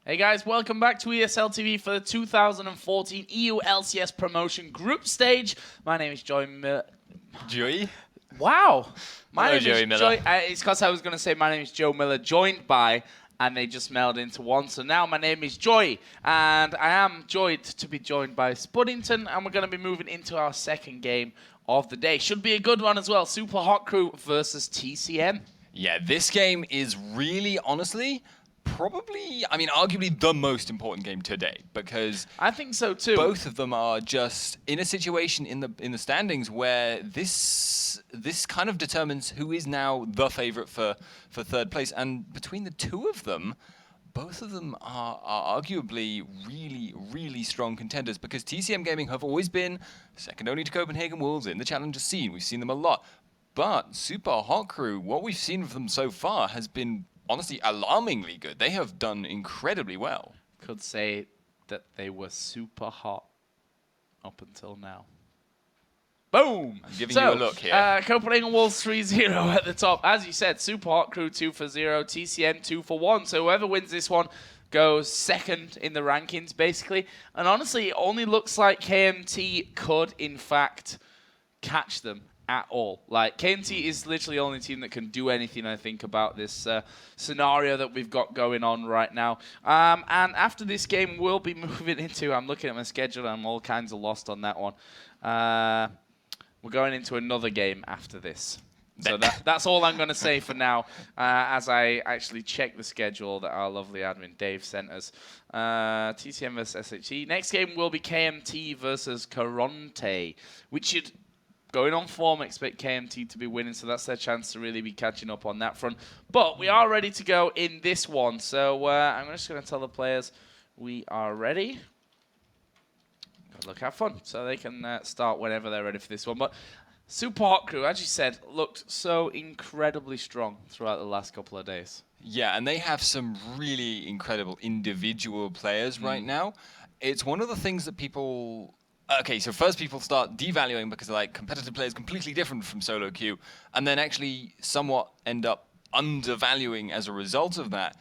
Hey guys, welcome back to ESL TV for the 2014 EU LCS promotion group stage. My name is Joey Miller. Joey? Wow. My Hello, name Joey is Miller. It's because I was going to say my name is Joe Miller, joined by, and they just melded into one. So now my name is Joy, and I am joyed to be joined by Spuddington, and we're going to be moving into our second game of the day. Should be a good one as well. Super Hot Crew versus TCM. Yeah, this game is really, honestly, probably, arguably the most important game today, because I think so too. both of them are just in a situation in the standings where this kind of determines who is now the favorite for third place, and between the two of them, both of them are arguably really strong contenders, because TCM Gaming have always been second only to Copenhagen Wolves in the challenger scene. We've seen them a lot. But Super Hot Crew, what we've seen of them so far has been honestly alarmingly good. They have done incredibly well. Could say that they were super hot up until now. Boom! I'm giving you a look here. Copenhagen Wolves 3-0 at the top. As you said, Super Hot Crew 2-0, TCM 2-1. So whoever wins this one goes second in the rankings, basically. And honestly, it only looks like KMT could, in fact, catch them at all. Like, KMT is literally the only team that can do anything, I think, about this scenario that we've got going on right now. And after this game, we'll be moving into, I'm looking at my schedule, and I'm all kinds of lost on that one. We're going into another game after this. So that's all I'm going to say for now, as I actually check the schedule that our lovely admin Dave sent us. TCM versus SHE. Next game will be KMT versus Caronte, which should, going on form, expect KMT to be winning, so that's their chance to really be catching up on that front. But we are ready to go in this one, so I'm just going to tell the players we are ready. Good luck, have fun, so they can start whenever they're ready for this one. But Super Hot Crew, as you said, looked so incredibly strong throughout the last couple of days. Yeah, and they have some really incredible individual players right now. It's one of the things that people... Okay, so first people start devaluing because like competitive players completely different from solo queue, and then actually somewhat end up undervaluing as a result of that.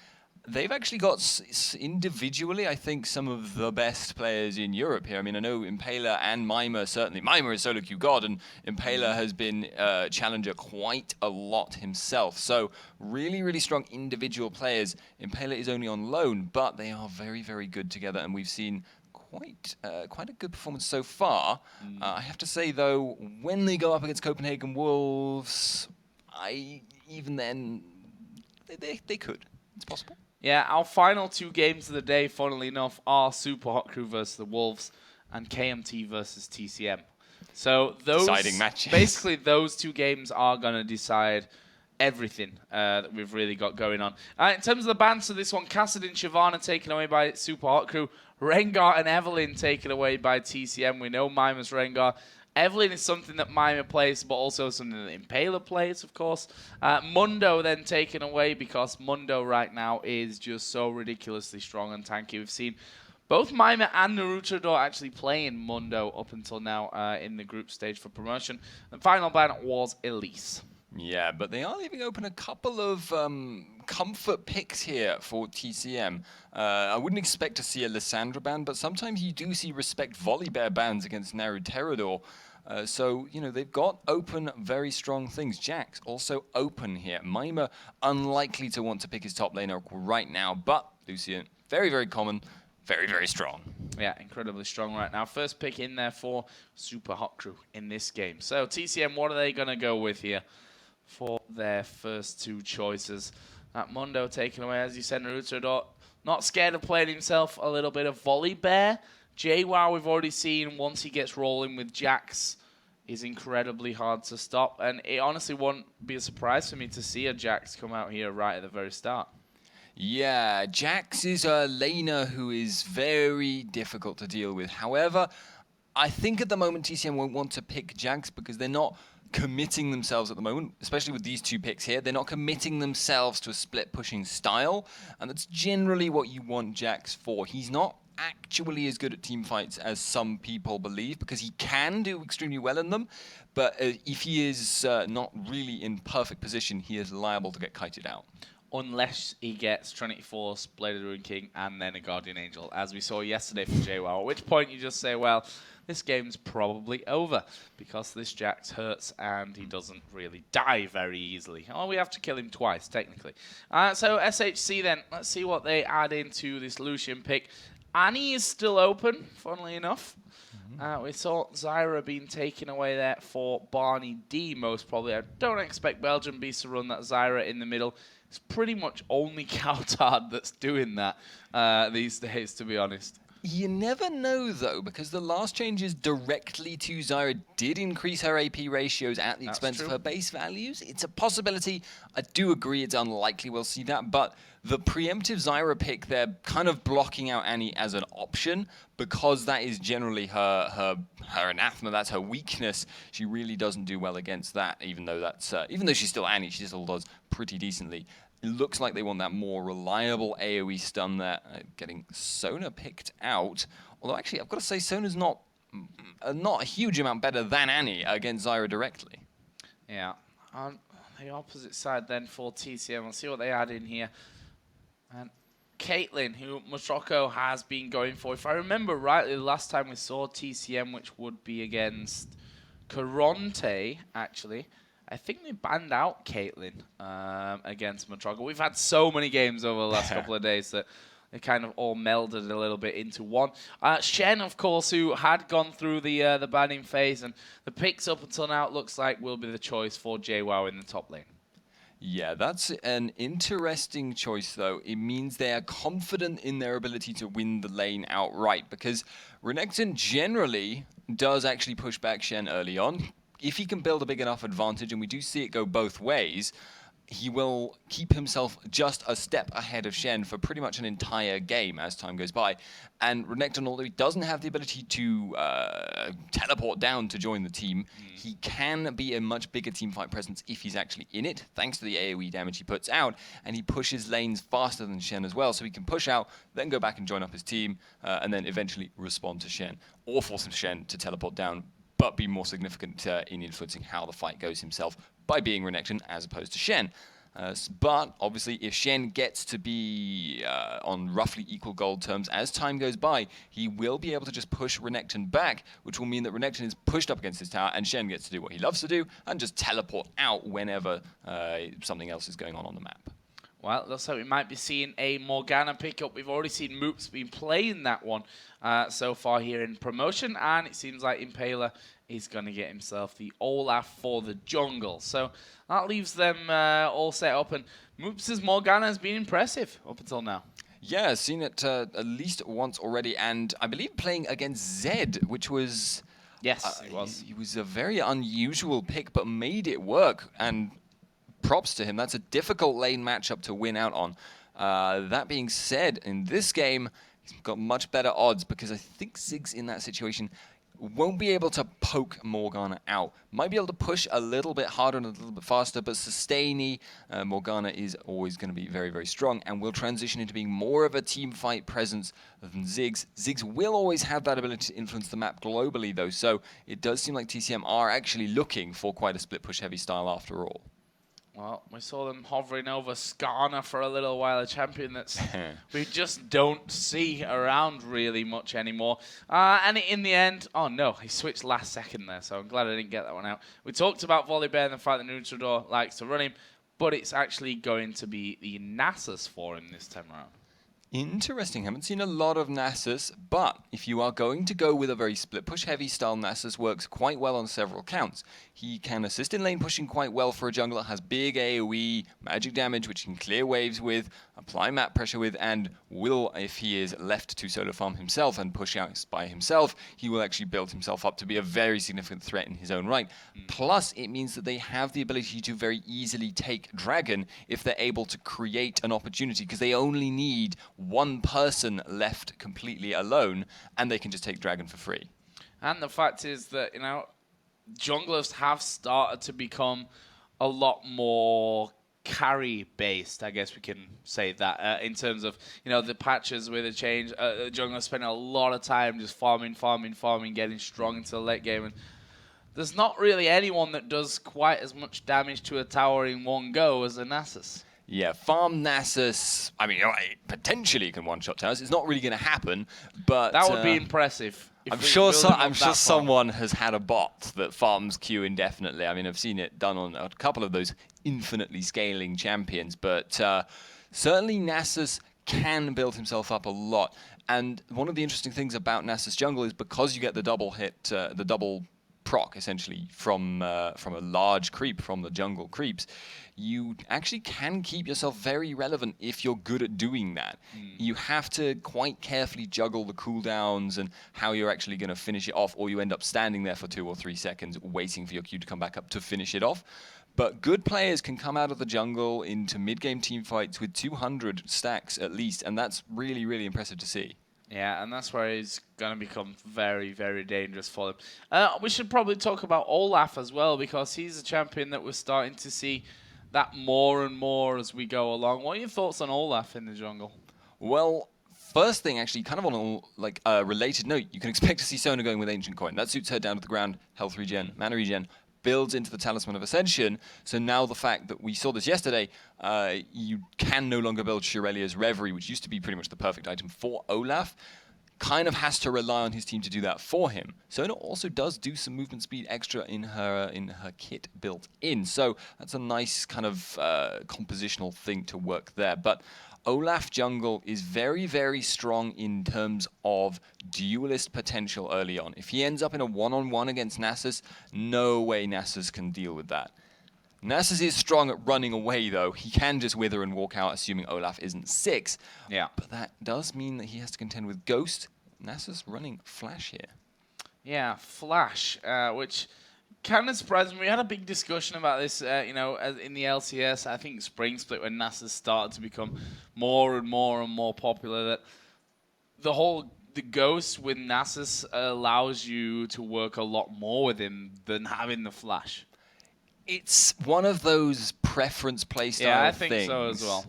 They've actually got individually, I think, some of the best players in Europe here. I mean, I know Impaler and Mimer, certainly. Mimer is solo queue god, and Impaler has been challenger quite a lot himself. So really strong individual players. Impaler is only on loan, but they are very good together, and we've seen quite a good performance so far. I have to say, though, when they go up against Copenhagen Wolves, even then, they could. It's possible. Yeah, our final two games of the day, funnily enough, are Super Hot Crew versus the Wolves and KMT versus TCM. So those Deciding matches. Basically, those two games are going to decide everything that we've really got going on. In terms of the bans for this one, Cassidy and Shyvana taken away by Super Hot Crew. Rengar and Evelyn taken away by TCM. We know Mimer's Rengar. Evelyn is something that Mimer plays, but also something that Impaler plays, of course. Mundo then taken away because Mundo right now is just so ridiculously strong and tanky. We've seen both Mimer and Naruto actually playing Mundo up until now in the group stage for promotion. The final ban was Elise. Yeah, but they are leaving open a couple of comfort picks here for TCM. I wouldn't expect to see a Lissandra ban, but sometimes you do see Respect Volibear bans against Naruterador. So, you know, they've got open very strong things. Jax also open here. Mimer unlikely to want to pick his top laner right now, but Lucian, very common, very strong. Yeah, incredibly strong right now. First pick in there for Super Hot Crew in this game. So, TCM, what are they going to go with here for their first two choices? That Mundo taken away, as you said, Naruto not scared of playing himself a little bit of Volibear. JWoww, we've already seen, once he gets rolling with Jax, is incredibly hard to stop. And it honestly won't be a surprise for me to see a Jax come out here right at the very start. Yeah, Jax is a laner who is very difficult to deal with. However, I think at the moment TCM won't want to pick Jax because they're not committing themselves at the moment, especially with these two picks here. They're not committing themselves to a split pushing style, and that's generally what you want Jax for. He's not actually as good at team fights as some people believe, because he can do extremely well in them, but if he is not really in perfect position, he is liable to get kited out. unless he gets Trinity Force, Blade of the Ruin King, and then a Guardian Angel, as we saw yesterday from JWoww, at which point you just say, well, this game's probably over, because this Jax hurts and he doesn't really die very easily. Oh, we have to kill him twice, technically. So SHC then, let's see what they add into this Lucian pick. Annie is still open, funnily enough. We saw Zyra being taken away there for Barney D, most probably. I don't expect Belgium Beast to run that Zyra in the middle. It's pretty much only Coutard that's doing that these days, to be honest. You never know, though, because the last changes directly to Zyra did increase her AP ratios at the expense of her base values. It's a possibility. I do agree it's unlikely we'll see that, but the preemptive Zyra pick, they're kind of blocking out Annie as an option because that is generally her anathema, that's her weakness. She really doesn't do well against that, even though she's still Annie, she still does pretty decently. It looks like they want that more reliable AoE stun there. Getting Sona picked out. Although actually, I've got to say, Sona's not a huge amount better than Annie against Zyra directly. Yeah. On the opposite side then for TCM, we'll see what they add in here. And Caitlyn, who Motroko has been going for. If I remember rightly, the last time we saw TCM, which would be against Caronte, actually, I think they banned out Caitlyn against Motroko. We've had so many games over the last couple of days that they kind of all melded a little bit into one. Shen, of course, who had gone through the banning phase, and the picks up until now, it looks like will be the choice for JWoww in the top lane. Yeah, that's an interesting choice, though. It means they are confident in their ability to win the lane outright, because Renekton generally does actually push back Shen early on. If he can build a big enough advantage, and we do see it go both ways, he will keep himself just a step ahead of Shen for pretty much an entire game as time goes by. And Renekton, although he doesn't have the ability to teleport down to join the team, he can be a much bigger teamfight presence if he's actually in it, thanks to the AoE damage he puts out, and he pushes lanes faster than Shen as well, so he can push out, then go back and join up his team, and then eventually respond to Shen, or force Shen to teleport down, but be more significant in influencing how the fight goes himself by being Renekton as opposed to Shen. But obviously, if Shen gets to be on roughly equal gold terms as time goes by, he will be able to just push Renekton back, which will mean that Renekton is pushed up against his tower, and Shen gets to do what he loves to do, and just teleport out whenever something else is going on the map. Well, looks like we might be seeing a Morgana pickup. We've already seen Moops been playing that one so far here in promotion, and it seems like Impaler is going to get himself the Olaf for the jungle. So that leaves them all set up, and Moops' Morgana has been impressive up until now. Yeah, I've seen it at least once already, and I believe playing against Zed, which was... Yes, it was. He was a very unusual pick, but made it work, and props to him. That's a difficult lane matchup to win out on. That being said, in this game, he's got much better odds because I think Ziggs in that situation won't be able to poke Morgana out. Might be able to push a little bit harder and a little bit faster, but sustainy, Morgana is always going to be very, very strong and will transition into being more of a team fight presence than Ziggs. Ziggs will always have that ability to influence the map globally, though, so it does seem like TCM are actually looking for quite a split push heavy style after all. Well, we saw them hovering over Skarner for a little while, a champion that we just don't see around really much anymore. And in the end, oh no, he switched last second there, so I'm glad I didn't get that one out. We talked about Volibear and the fact that Neutrador likes to run him, but it's actually going to be the Nasus for him this time around. Interesting. Haven't seen a lot of Nasus, but if you are going to go with a very split push heavy style, Nasus works quite well on several counts. He can assist in lane pushing quite well for a jungler, has big AoE, magic damage which he can clear waves with, apply map pressure with, and will, if he is left to solo farm himself and push out by himself, he will actually build himself up to be a very significant threat in his own right. Plus, it means that they have the ability to very easily take Dragon if they're able to create an opportunity, because they only need one person left completely alone, and they can just take Dragon for free. And the fact is that, you know, junglers have started to become a lot more carry-based, I guess we can say that, in terms of, you know, the patches with the change. Junglers spend a lot of time just farming, getting strong into the late game, and there's not really anyone that does quite as much damage to a tower in one go as a Nasus. Yeah, farm Nasus. I mean, potentially can one-shot towers. It's not really going to happen, but That would be impressive. If I'm we sure. build them up I'm that sure far. someone has had a bot that farms Q indefinitely. I mean, I've seen it done on a couple of those infinitely scaling champions, but certainly Nasus can build himself up a lot. And one of the interesting things about Nasus jungle is because you get the double hit, the double proc essentially from a large creep from the jungle creeps, you actually can keep yourself very relevant if you're good at doing that. You have to quite carefully juggle the cooldowns and how you're actually going to finish it off, or you end up standing there for 2 or 3 seconds waiting for your Q to come back up to finish it off. But good players can come out of the jungle into mid-game team fights with 200 stacks at least, and that's really, really impressive to see. Yeah, and that's where it's going to become very, very dangerous for them. We should probably talk about Olaf as well, because he's a champion that we're starting to see that more and more as we go along. What are your thoughts on Olaf in the jungle? Well, first thing, actually, kind of on a related note, you can expect to see Sona going with Ancient Coin. That suits her down to the ground, health regen, mana regen, builds into the Talisman of Ascension. So now the fact that we saw this yesterday, you can no longer build Shirelia's Reverie, which used to be pretty much the perfect item for Olaf, kind of has to rely on his team to do that for him. Sona also does do some movement speed extra in her kit built in. So that's a nice kind of compositional thing to work there. But Olaf jungle is very, very strong in terms of duelist potential early on. If he ends up in a one-on-one against Nasus, no way Nasus can deal with that. Nasus is strong at running away, though. He can just wither and walk out, assuming Olaf isn't 6. Yeah. But that does mean that he has to contend with Ghost. Nasus running Flash here. Yeah, Flash, which kind of surprised me. We had a big discussion about this, in the LCS. I think Spring Split, when Nasus started to become more and more popular, that the Ghost with Nasus allows you to work a lot more with him than having the Flash. It's one of those preference playstyle things. Yeah, I think so as well.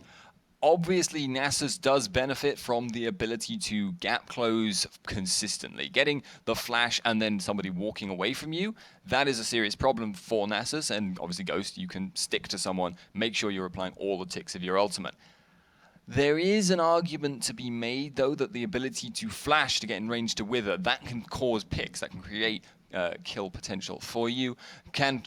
Obviously, Nasus does benefit from the ability to gap close consistently. Getting the flash and then somebody walking away from you, that is a serious problem for Nasus. And obviously, Ghost, you can stick to someone, make sure you're applying all the ticks of your ultimate. There is an argument to be made, though, that the ability to flash to get in range to wither, that can cause picks, that can create kill potential for you. Can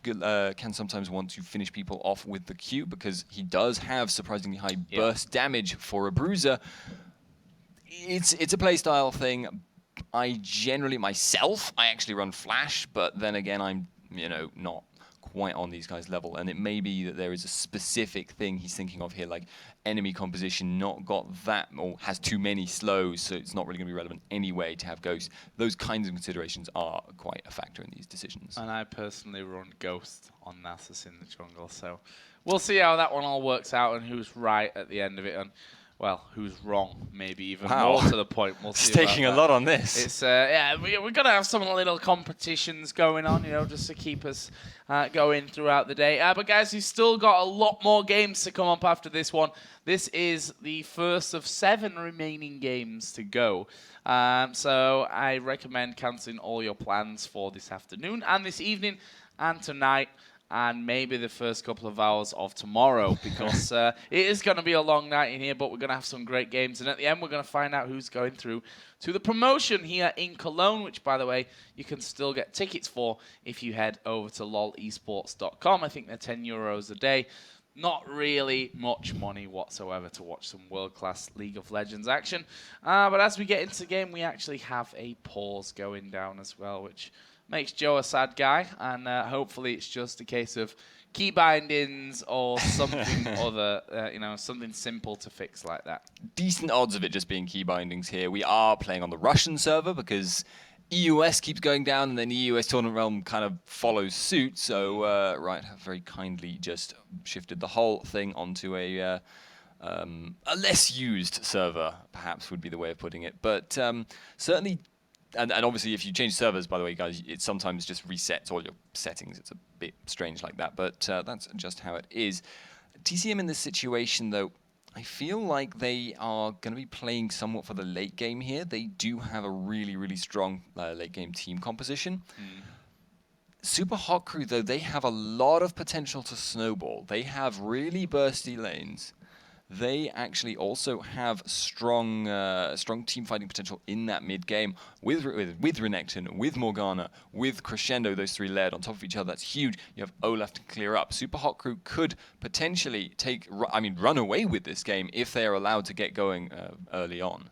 sometimes want to finish people off with the Q, because he does have surprisingly high burst damage for a bruiser. It's a playstyle thing. I generally, myself, I actually run flash, but then again, I'm not quite on these guys' level, and it may be that there is a specific thing he's thinking of here, like enemy composition not got that, or has too many slows, so it's not really going to be relevant anyway to have Ghost. Those kinds of considerations are quite a factor in these decisions. And I personally run Ghost on Nasus in the jungle, so we'll see how that one all works out and who's right at the end of it, and well, who's wrong, maybe even more to the point. We'll see. It's taking a lot on this. It's we're gonna have some little competitions going on, just to keep us going throughout the day. But guys, we've still got a lot more games to come up after this one. This is the first of 7 remaining games to go. So I recommend cancelling all your plans for this afternoon and this evening and tonight, and maybe the first couple of hours of tomorrow, because it is going to be a long night in here, but we're going to have some great games. And at the end, we're going to find out who's going through to the promotion here in Cologne, which, by the way, you can still get tickets for if you head over to lolesports.com. I think they're €10 a day. Not really much money whatsoever to watch some world-class League of Legends action. But as we get into the game, we actually have a pause going down as well, which makes Joe a sad guy, and hopefully it's just a case of key bindings or something other, something simple to fix like that. Decent odds of it just being key bindings here. We are playing on the Russian server because EUS keeps going down, and then EUS Tournament Realm kind of follows suit. So Riot have very kindly just shifted the whole thing onto a less used server, perhaps would be the way of putting it. But certainly. And obviously, if you change servers, by the way, guys, it sometimes just resets all your settings. It's a bit strange like that, but that's just how it is. TCM in this situation, though, I feel like they are going to be playing somewhat for the late game here. They do have a really, really strong late game team composition. Super Hot Crew, though, they have a lot of potential to snowball. They have really bursty lanes. they actually also have strong team fighting potential in that mid game with Renekton, with Morgana, with Crescendo. Those three layered on top of each other. That's huge. You have Olaf to clear up. Super Hot Crew could potentially run away with this game if they are allowed to get going early on.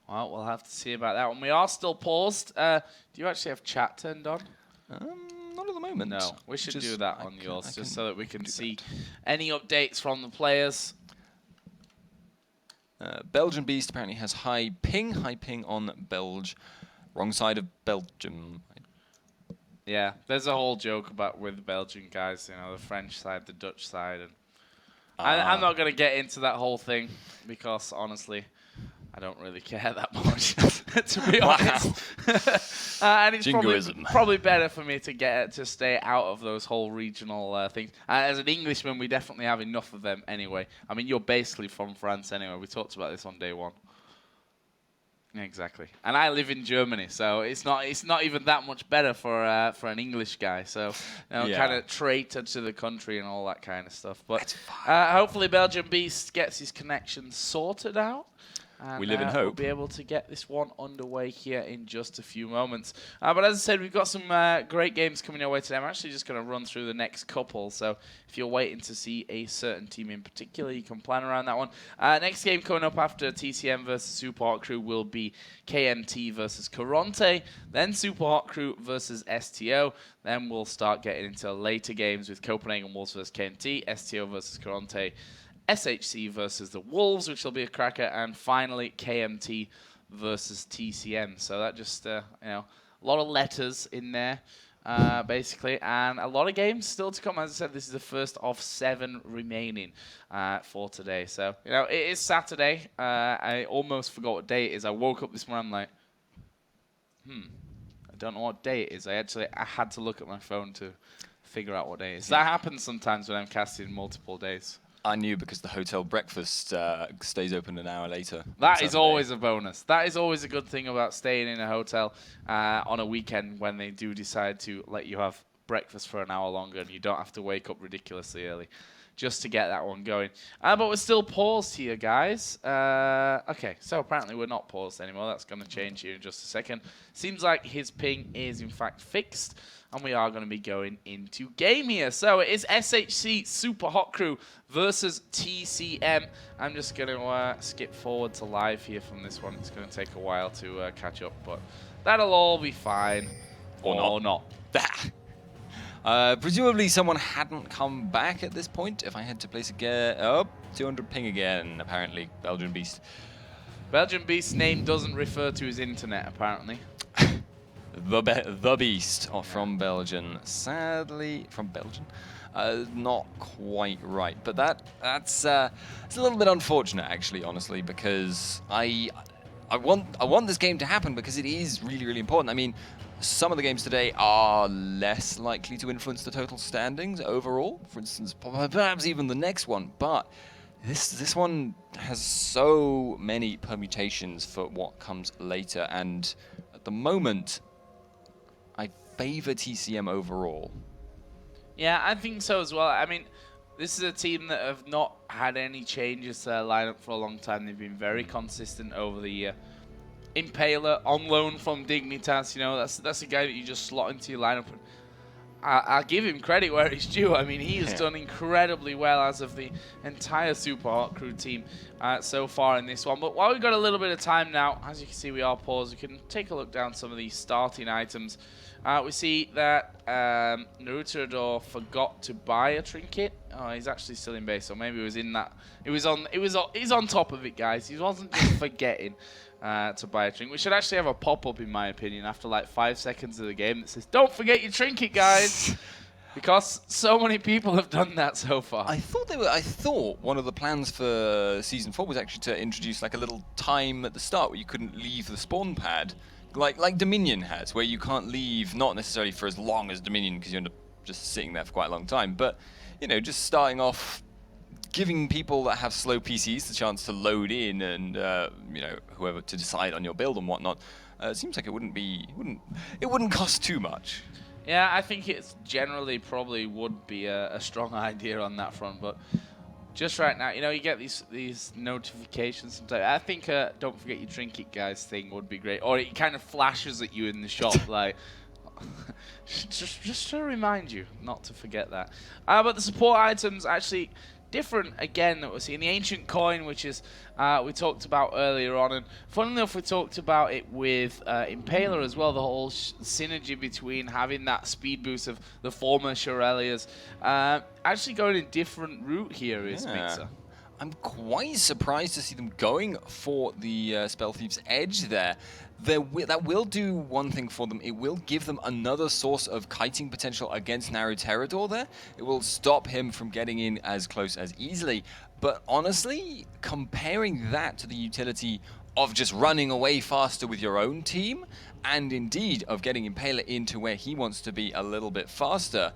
Well, we'll have to see about that one. We are still paused. Do you actually have chat turned on? Not at the moment. No, we should do that on yours just so that we can see that. any updates from the players. Belgian Beast apparently has high ping on Belge. Wrong side of Belgium. Yeah, there's a whole joke about with Belgian guys, you know, the French side, the Dutch side. And I'm not going to get into that whole thing because, honestly, I don't really care that much, to be honest. And it's probably better for me to stay out of those whole regional things. As an Englishman, we definitely have enough of them anyway. I mean, you're basically from France anyway. We talked about this on day one. Exactly. And I live in Germany, so it's not even that much better for an English guy. So, you know, kind of traitor to the country and all that kind of stuff. But hopefully Belgian Beast gets his connections sorted out. And, we live in hope. We'll be able to get this one underway here in just a few moments. But as I said, we've got some great games coming your way today. I'm actually just going to run through the next couple. So if you're waiting to see a certain team in particular, you can plan around that one. Next game coming up after TCM versus Super Hot Crew will be KMT versus Caronte. Then Super Hot Crew versus STO. Then we'll start getting into later games with Copenhagen Wolves versus KMT, STO versus Caronte, SHC versus the Wolves, which will be a cracker, and finally KMT versus TCM. So that just, you know, a lot of letters in there, basically, and a lot of games still to come. As I said, this is the first of 7 remaining for today. So, you know, it is Saturday. I almost forgot what day it is. I woke up this morning, I'm like, I don't know what day it is. I had to look at my phone to figure out what day it is. That happens sometimes when I'm casting multiple days. I knew because the hotel breakfast stays open an hour later. That is always a bonus. That is always a good thing about staying in a hotel on a weekend when they do decide to let you have breakfast for an hour longer and you don't have to wake up ridiculously early just to get that one going. But we're still paused here, guys. Okay, so apparently we're not paused anymore. That's going to change here in just a second. Seems like his ping is in fact fixed. And we are going to be going into game here. So it is SHC Super Hot Crew versus TCM. I'm just going to skip forward to live here from this one. It's going to take a while to catch up, but that'll all be fine. Or not. Presumably someone hadn't come back at this point. If I had to place again, 200 ping again, apparently, Belgian Beast. Belgian Beast's name doesn't refer to his internet, apparently. The Beast from Belgium. Sadly, from Belgium. Not quite right. But that's it's a little bit unfortunate, actually, honestly, because I want this game to happen because it is really, really important. I mean, some of the games today are less likely to influence the total standings overall. For instance, perhaps even the next one. But this one has so many permutations for what comes later. And at the moment, I favor TCM overall. Yeah, I think so as well. I mean, this is a team that have not had any changes to their lineup for a long time. They've been very consistent over the year. Impaler on loan from Dignitas, you know, that's a guy that you just slot into your lineup. And I'll give him credit where it's due. I mean, he has done incredibly well as of the entire Super Hot Crew team so far in this one. But while we've got a little bit of time now, as you can see, we are paused. We can take a look down some of these starting items. We see that Naruto forgot to buy a trinket. Oh, he's actually still in base, so maybe it was in that. He's on top of it, guys. He wasn't just forgetting to buy a trinket. We should actually have a pop-up, in my opinion, after like 5 seconds of the game that says, "Don't forget your trinket, guys," because so many people have done that so far. I thought one of the plans for Season 4 was actually to introduce like a little time at the start where you couldn't leave the spawn pad. Like Dominion has, where you can't leave, not necessarily for as long as Dominion, because you end up just sitting there for quite a long time, but, you know, just starting off, giving people that have slow PCs the chance to load in and, you know, whoever to decide on your build and whatnot. It seems like it wouldn't cost too much. Yeah, I think it's generally probably would be a strong idea on that front, but just right now, you know, you get these notifications sometimes. I think don't forget your drink it, guys thing would be great. Or it kind of flashes at you in the shop, like, just to remind you not to forget that. But the support items actually different again that we're seeing. The ancient coin, which is we talked about earlier on, and funnily enough we talked about it with Impaler as well, the whole synergy between having that speed boost of the former Shurelias. Actually going a different route here is Mixer. I'm quite surprised to see them going for the Spell Thief's Edge there. That will do one thing for them. It will give them another source of kiting potential against Narrow Terrador there. It will stop him from getting in as close as easily. But honestly, comparing that to the utility of just running away faster with your own team, and indeed of getting Impaler into where he wants to be a little bit faster,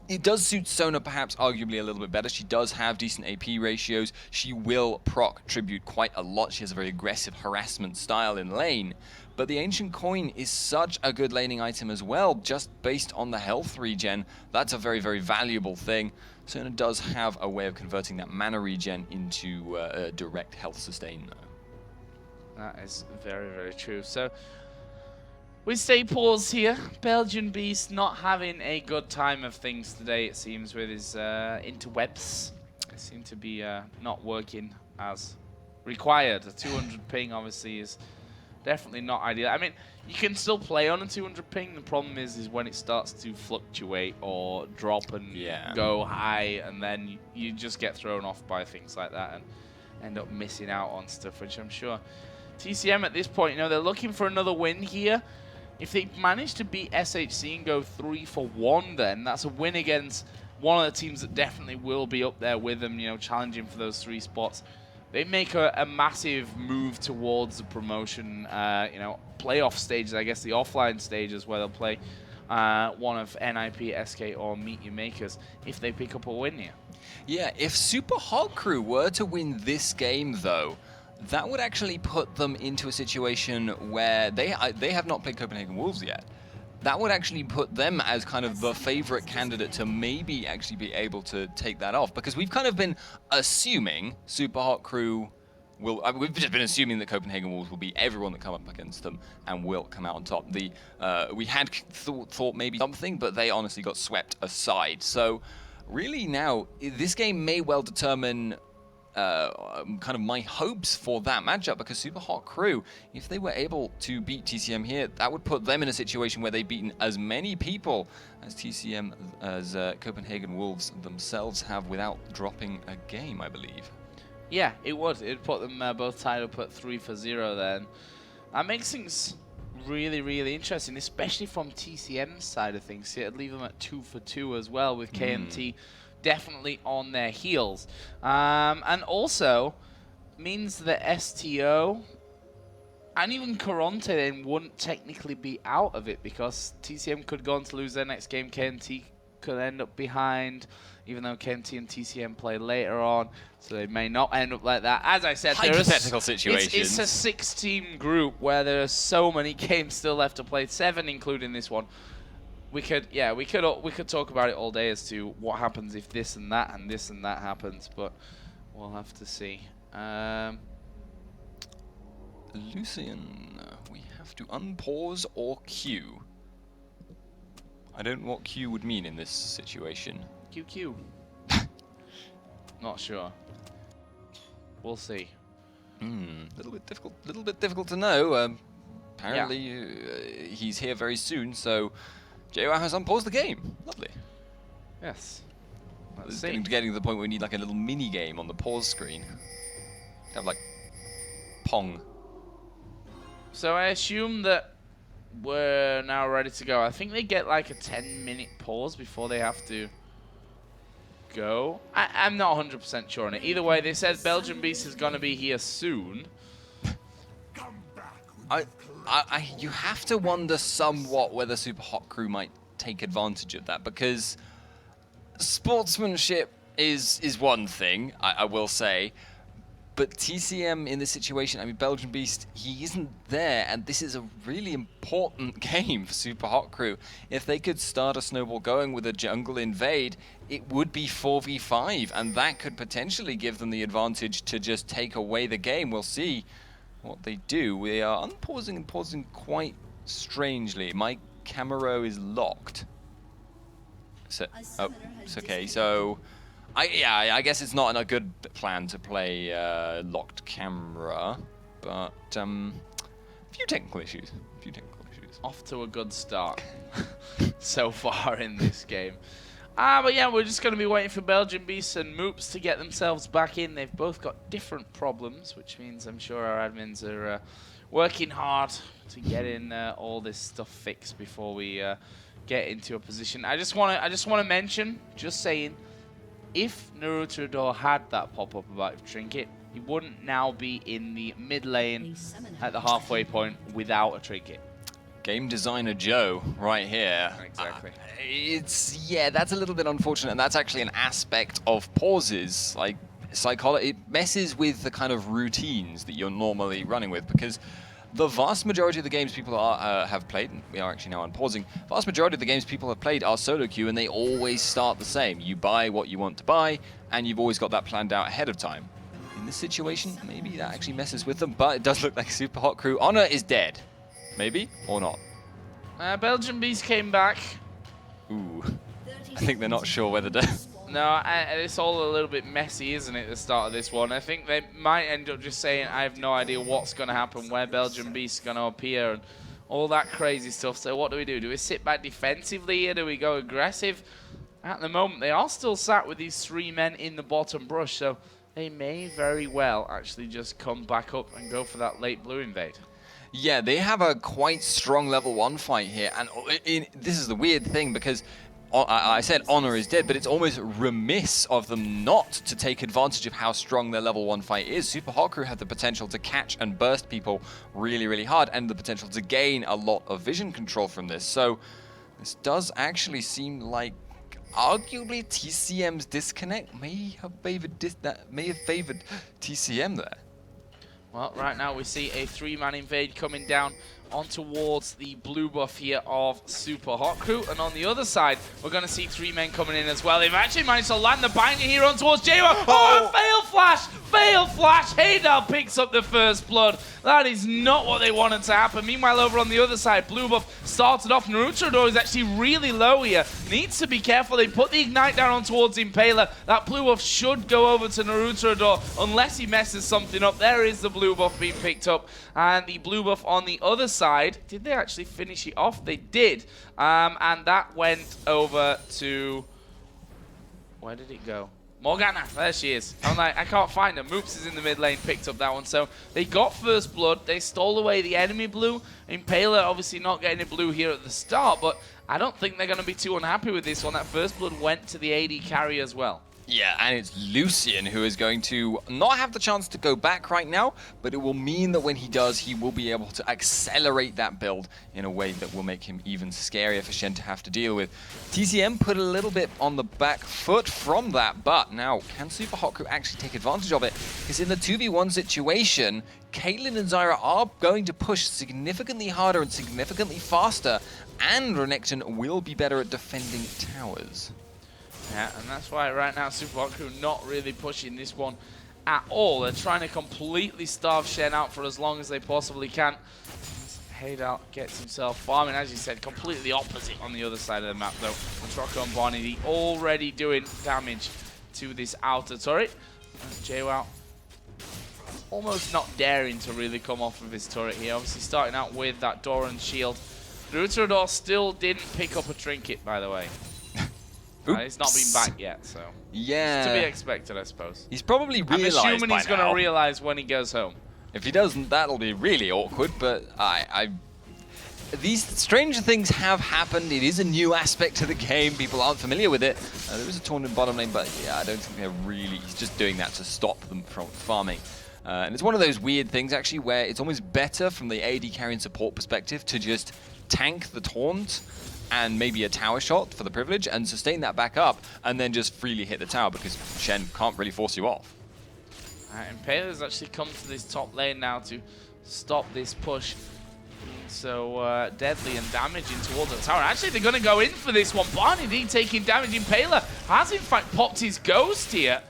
it does suit Sona perhaps arguably a little bit better. She does have decent AP ratios. She will proc Tribute quite a lot. She has a very aggressive harassment style in lane. But the Ancient Coin is such a good laning item as well, just based on the health regen. That's a very, very valuable thing. Sona does have a way of converting that mana regen into a direct health sustain though. That is very, very true. So we stay paused here. Belgian Beast not having a good time of things today, it seems, with his interwebs. They seem to be not working as required. A 200 ping obviously is definitely not ideal. I mean, you can still play on a 200 ping. The problem is when it starts to fluctuate or drop and go high, and then you just get thrown off by things like that and end up missing out on stuff, which I'm sure TCM at this point, you know, they're looking for another win here. If they manage to beat SHC and go 3-for-1, then that's a win against one of the teams that definitely will be up there with them, you know, challenging for those 3 spots. They make a massive move towards the promotion, you know, playoff stages, I guess the offline stages where they'll play one of NIP, SK, or Meet Your Makers if they pick up a win here. Yeah, if Super Hot Crew were to win this game, though, that would actually put them into a situation where they have not played Copenhagen Wolves yet. That would actually put them as kind of the favorite candidate to maybe actually be able to take that off, because we've kind of been assuming Super Hot Crew will. I mean, we've just been assuming that Copenhagen Wolves will beat everyone that come up against them and will come out on top. We had thought maybe something, but they honestly got swept aside. So really now, this game may well determine kind of my hopes for that matchup, because Super Hot Crew, if they were able to beat TCM here, that would put them in a situation where they've beaten as many people as TCM, as Copenhagen Wolves themselves have, without dropping a game, I believe. Yeah, it would. It'd put them both tied up at 3-for-0 then. That makes things really, really interesting, especially from TCM's side of things. It'd leave them at 2-for-2 as well, with KMT definitely on their heels. And also means that STO and even Caronte then wouldn't technically be out of it, because TCM could go on to lose their next game. KMT could end up behind, even though KMT and TCM play later on, so they may not end up like that. As I said, hypothetical situations. It's a 6-team group where there are so many games still left to play, 7 including this one. We could talk about it all day as to what happens if this and that happens, but we'll have to see. Lucian, we have to unpause or queue. I don't know what queue would mean in this situation. QQ. Not sure. We'll see. Little bit difficult to know. Apparently, he's here very soon, so JWoww has unpaused the game. Lovely. Yes. Let's It's see. getting to the point where we need like a little mini game on the pause screen. Have like Pong. So I assume that we're now ready to go. I think they get like a 10-minute pause before they have to go. I'm not 100% sure on it. Either way, they said Belgian Beast is going to be here soon. You have to wonder somewhat whether Super Hot Crew might take advantage of that, because sportsmanship is one thing, I will say, But TCM in this situation, I mean, Belgian Beast, he isn't there, and this is a really important game for Super Hot Crew. If they could start a snowball going with a jungle invade, it would be 4v5, and that could potentially give them the advantage to just take away the game. We'll see what they do. We are unpausing and pausing quite strangely. My camera is locked. So, oh, it's okay. So, I guess it's not a good plan to play locked camera, but a few technical issues. Off to a good start so far in this game. But yeah, we're just going to be waiting for Belgian Beasts and Moops to get themselves back in. They've both got different problems, which means I'm sure our admins are working hard to get in all this stuff fixed before we get into a position. I just want to mention, just saying, if Naruto had that pop-up about Trinket, he wouldn't now be in the mid lane at the halfway point without a Trinket. Game designer Joe right here. Exactly. Yeah, that's a little bit unfortunate, and that's actually an aspect of pauses. Like, psychology, it messes with the kind of routines that you're normally running with, because the vast majority of the games people have played, and we are actually now unpausing, vast majority of the games people have played are solo queue, and they always start the same. You buy what you want to buy, and you've always got that planned out ahead of time. In this situation, maybe that actually messes with them, but it does look like Super Hot Crew. Honor is dead. Maybe, or not. Belgian Beast came back. Ooh, I think they're not sure whether to... No, it's all a little bit messy, isn't it, the start of this one? I think they might end up just saying, I have no idea what's going to happen, where Belgian Beast's going to appear, and all that crazy stuff. So what do? Do we sit back defensively here? Do we go aggressive? At the moment, they are still sat with these 3 men in the bottom brush, so they may very well actually just come back up and go for that late blue invade. Yeah, they have a quite strong level 1 fight here, and this is the weird thing, because I said Honor is dead, but it's almost remiss of them not to take advantage of how strong their level 1 fight is. Super Hot Crew have the potential to catch and burst people really, really hard, and the potential to gain a lot of vision control from this. So this does actually seem like arguably TCM's disconnect may have favored TCM there. Well, right now we see a 3-man invade coming down on towards the blue buff here of Super Hot Crew. And on the other side, we're going to see 3 men coming in as well. They've actually managed to land the binder here on towards J1. Oh, fail flash! Fail flash! Haydal picks up the first blood. That is not what they wanted to happen. Meanwhile, over on the other side, blue buff started off. Naruto is actually really low here. Needs to be careful. They put the ignite down on towards Impaler. That blue buff should go over to Naruto unless he messes something up. There is the blue buff being picked up. And the blue buff on the other side, did they actually finish it off? They did. And that went over to... Where did it go? Morgana, there she is. I'm like, I can't find her. Moops is in the mid lane, picked up that one. So they got first blood. They stole away the enemy blue. Impaler obviously not getting a blue here at the start, but I don't think they're going to be too unhappy with this one. That first blood went to the AD carry as well. Yeah, and it's Lucian who is going to not have the chance to go back right now, but it will mean that when he does, he will be able to accelerate that build in a way that will make him even scarier for Shen to have to deal with. TCM put a little bit on the back foot from that, but now can Super Hot Crew actually take advantage of it? Because in the 2v1 situation, Caitlyn and Zyra are going to push significantly harder and significantly faster, and Renekton will be better at defending towers. Yeah, and that's why right now Super Hot Crew not really pushing this one at all. They're trying to completely starve Shen out for as long as they possibly can. Haydal gets himself farming, as you said, completely opposite on the other side of the map though. Trocco and Barney already doing damage to this outer turret. JWoww almost not daring to really come off of his turret here. Obviously starting out with that Doran shield. Naruto still didn't pick up a trinket, by the way. He's not been back yet, so yeah, it's to be expected, I suppose. He's probably realized. I'm assuming he's going to realize when he goes home. If he doesn't, that'll be really awkward. But these stranger things have happened. It is a new aspect to the game. People aren't familiar with it. There is a taunt in bottom lane, but yeah, I don't think they're really. He's just doing that to stop them from farming. And it's one of those weird things, actually, where it's almost better from the AD carry and support perspective to just tank the taunt and maybe a tower shot for the privilege and sustain that back up and then just freely hit the tower, because Shen can't really force you off. Impaler's actually come to this top lane now to stop this push. So deadly and damaging towards the tower. Actually, they're going to go in for this one. Barney D taking damage. Impaler has in fact popped his ghost here.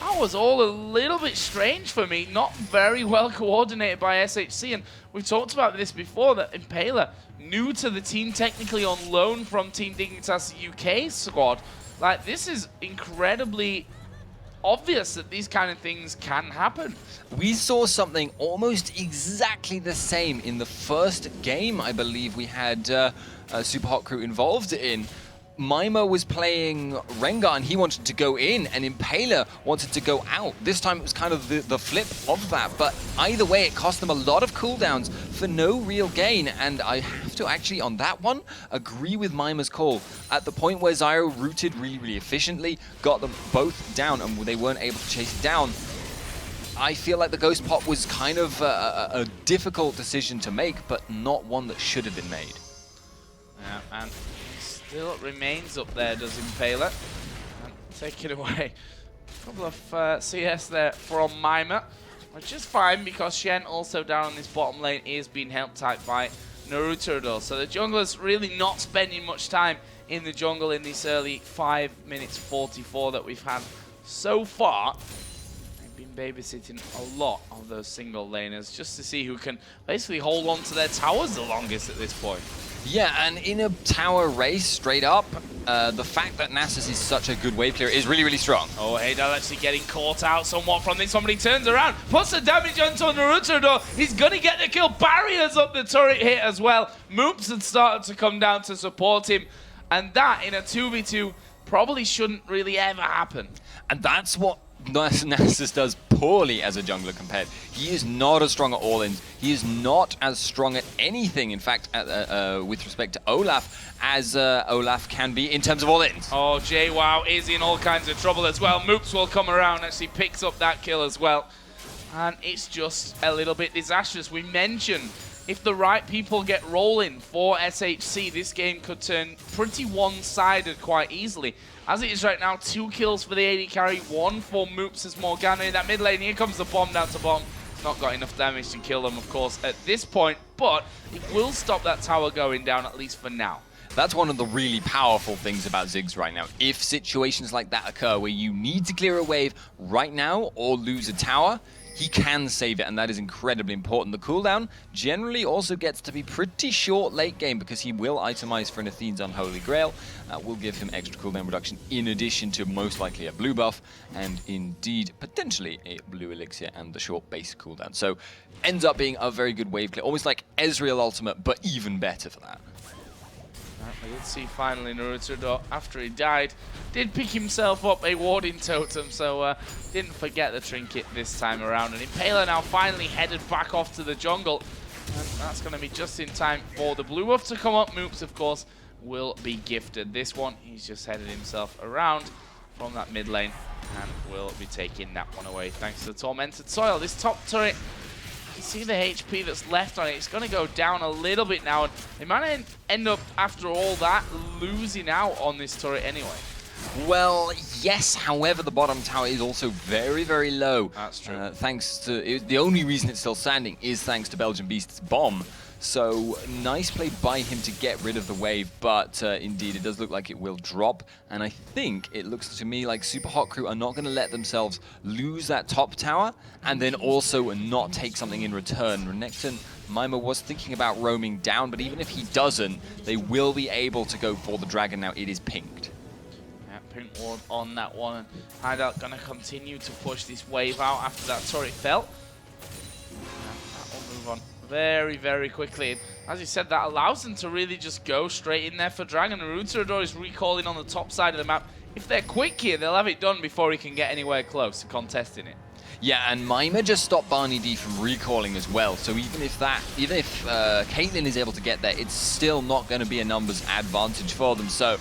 That was all a little bit strange for me. Not very well coordinated by SHC. And we've talked about this before, that Impaler, new to the team, technically on loan from Team Dignitas UK squad. Like, this is incredibly obvious that these kind of things can happen. We saw something almost exactly the same in the first game, I believe we had Super Hot Crew involved in. Mima was playing Rengar and he wanted to go in, and Impaler wanted to go out. This time it was kind of the flip of that, but either way it cost them a lot of cooldowns for no real gain, and I have to actually, on that one, agree with Mima's call. At the point where Zyro rooted really efficiently, got them both down, and they weren't able to chase it down, I feel like the Ghost Pop was kind of a difficult decision to make, but not one that should have been made. Yeah, and still remains up there, does Impaler. And take it away. A couple of CS there from Mima, which is fine because Shen also down on this bottom lane is being helped type by Naruto. So the jungler's really not spending much time in the jungle in this early 5 minutes 44 that we've had so far. They've been babysitting a lot of those single laners just to see who can basically hold on to their towers the longest at this point. Yeah, and in a tower race, straight up, the fact that Nasus is such a good wave clearer is really strong. Oh, Heydal actually getting caught out somewhat from this one, but he turns around, puts the damage onto Naruto. He's going to get the kill. Barriers up the turret hit as well. Moops had started to come down to support him, and that in a 2v2 probably shouldn't really ever happen. And that's what Nasus does poorly as a jungler compared. He is not as strong at all-ins. He is not as strong at anything, in fact, with respect to Olaf, as Olaf can be in terms of all-ins. Oh, JWoww is in all kinds of trouble as well. Moops will come around, actually picks up that kill as well. And it's just a little bit disastrous. We mentioned if the right people get rolling for SHC, this game could turn pretty one-sided quite easily. As it is right now, 2 kills for the AD carry, 1 for Moops as Morgana in that mid lane. Here comes the bomb down to bottom. It's not got enough damage to kill them, of course, at this point, but it will stop that tower going down, at least for now. That's one of the really powerful things about Ziggs right now. If situations like that occur where you need to clear a wave right now or lose a tower, he can save it, and that is incredibly important. The cooldown generally also gets to be pretty short late game because he will itemize for an Athene's Unholy Grail. That will give him extra cooldown reduction in addition to most likely a blue buff and indeed potentially a blue elixir and the short base cooldown. So ends up being a very good wave clear, almost like Ezreal ultimate, but even better for that. We did see finally Naruto, after he died, did pick himself up a warding totem, so didn't forget the trinket this time around. And Impaler now finally headed back off to the jungle, and that's going to be just in time for the blue buff to come up. Moops, of course, will be gifted this one. He's just headed himself around from that mid lane and will be taking that one away thanks to the Tormented Soil. This top turret, you see the HP that's left on it. It's going to go down a little bit now, and they might end up, after all that, losing out on this turret anyway. Well, yes, however, the bottom tower is also very low. That's true. Thanks to, the only reason it's still standing is thanks to Belgian Beast's bomb. So, nice play by him to get rid of the wave, but indeed it does look like it will drop. And I think it looks to me like Super Hot Crew are not going to let themselves lose that top tower and then also not take something in return. Renekton, Mima was thinking about roaming down, but even if he doesn't, they will be able to go for the dragon now. It is pinked. Yeah, pink ward on that one. And Hideout going to continue to push this wave out after that turret fell. That will move on very quickly. As you said, that allows them to really just go straight in there for Dragon. Naruto is recalling on the top side of the map. If they're quick here, they'll have it done before he can get anywhere close to contesting it. Yeah, and Mima just stopped Barney D from recalling as well. So even if Caitlyn is able to get there, it's still not going to be a numbers advantage for them. So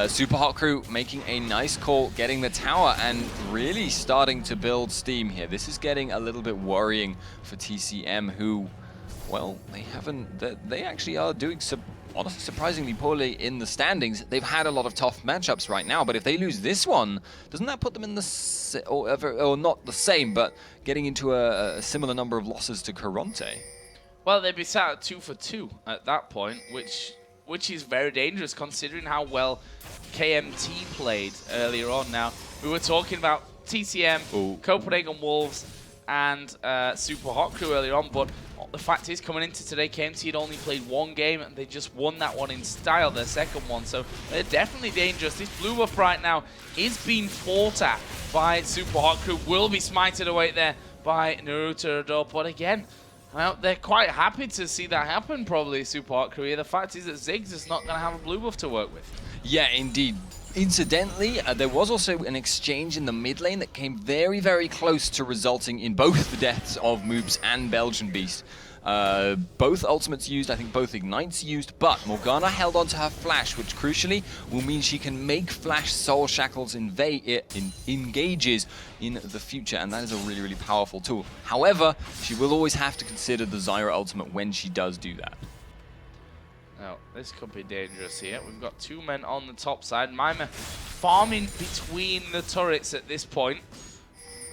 Super Hot Crew making a nice call, getting the tower, and really starting to build steam here. This is getting a little bit worrying for TCM, who, well, they actually are doing some honestly surprisingly poorly in the standings. They've had a lot of tough matchups right now, but if they lose this one, doesn't that put them in the or not the same, but getting into a similar number of losses to Caronte? Well, they'd be sat at 2 for 2 at that point, which is very dangerous considering how well KMT played earlier on. Now, we were talking about TCM, Copenhagen Wolves, and Super Hot Crew earlier on, but the fact is, coming into today, KMT had only played one game, and they just won that one in style, their second one, so they're definitely dangerous. This blue buff right now is being fought at by Super Hot Crew, will be smited away there by Naruto, but again, well, they're quite happy to see that happen, probably, Super Hot Crew. The fact is that Ziggs is not going to have a blue buff to work with. Yeah, indeed. Incidentally, there was also an exchange in the mid lane that came very, very close to resulting in both the deaths of Moops and Belgian Beast. Both ultimates used, I think both ignites used, but Morgana held on to her flash, which crucially will mean she can make flash soul shackles engages in the future, and that is a really, really powerful tool. However, she will always have to consider the Zyra ultimate when she does do that. Now, this could be dangerous here. We've got two men on the top side. Mima farming between the turrets at this point.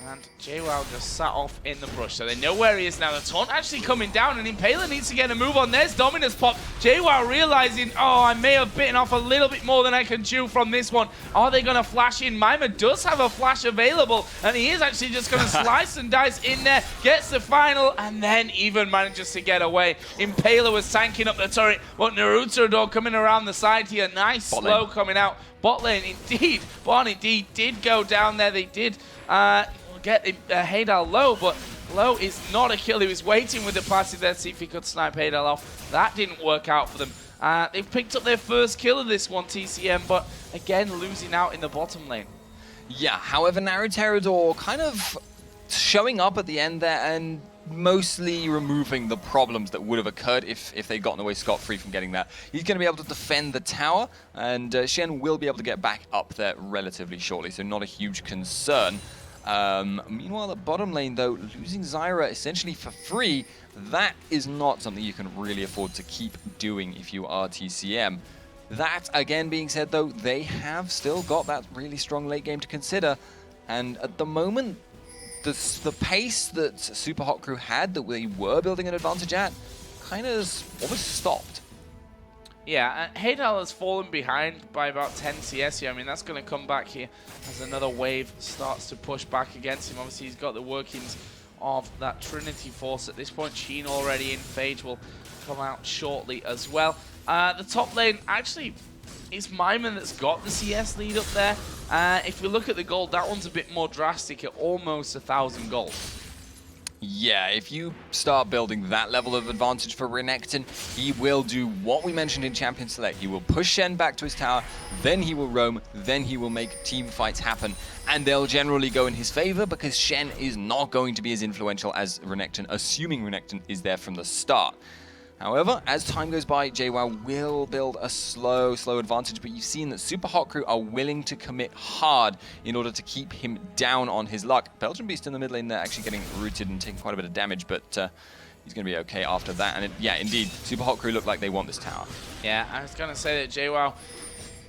And JWoww just sat off in the brush. So they know where he is now. The taunt actually coming down, and Impaler needs to get a move on. There's Dominus pop. JWoww realizing, oh, I may have bitten off a little bit more than I can chew from this one. Are they going to flash in? Mima does have a flash available, and he is actually just going to slice and dice in there. Gets the final, and then even manages to get away. Impaler was tanking up the turret, but Naruto dog coming around the side here. Nice slow coming out. Bot lane, indeed. Bot indeed did go down there. They did get Haydal low, but low is not a kill. He was waiting with the passive there to see if he could snipe Haydal off. That didn't work out for them. They've picked up their first kill of this one, TCM, but again, losing out in the bottom lane. Yeah, however, Naruterador kind of showing up at the end there and mostly removing the problems that would have occurred if they'd gotten away scot-free from getting that. He's going to be able to defend the tower, and Shen will be able to get back up there relatively shortly, so not a huge concern. Meanwhile, at bottom lane, though, losing Zyra essentially for free, that is not something you can really afford to keep doing if you are TCM. That, again, being said, though, they have still got that really strong late game to consider, and at the moment, the pace that Super Hot Crew had, that they were building an advantage at, kind of almost stopped. Yeah, Haydal has fallen behind by about 10 CS here. I mean, that's going to come back here as another wave starts to push back against him. Obviously, he's got the workings of that Trinity Force at this point. Sheen already in. Phage will come out shortly as well. The top lane, actually, it's Mima that's got the CS lead up there. If we look at the gold, that one's a bit more drastic at almost 1,000 gold. Yeah, if you start building that level of advantage for Renekton, he will do what we mentioned in Champion Select. He will push Shen back to his tower, then he will roam, then he will make team fights happen. And they'll generally go in his favor because Shen is not going to be as influential as Renekton, assuming Renekton is there from the start. However, as time goes by, JWoww will build a slow advantage, but you've seen that Super Hot Crew are willing to commit hard in order to keep him down on his luck. Belgian Beast in the mid lane, they're actually getting rooted and taking quite a bit of damage, but he's going to be okay after that. And yeah, indeed, Super Hot Crew look like they want this tower. Yeah, I was going to say that JWoww,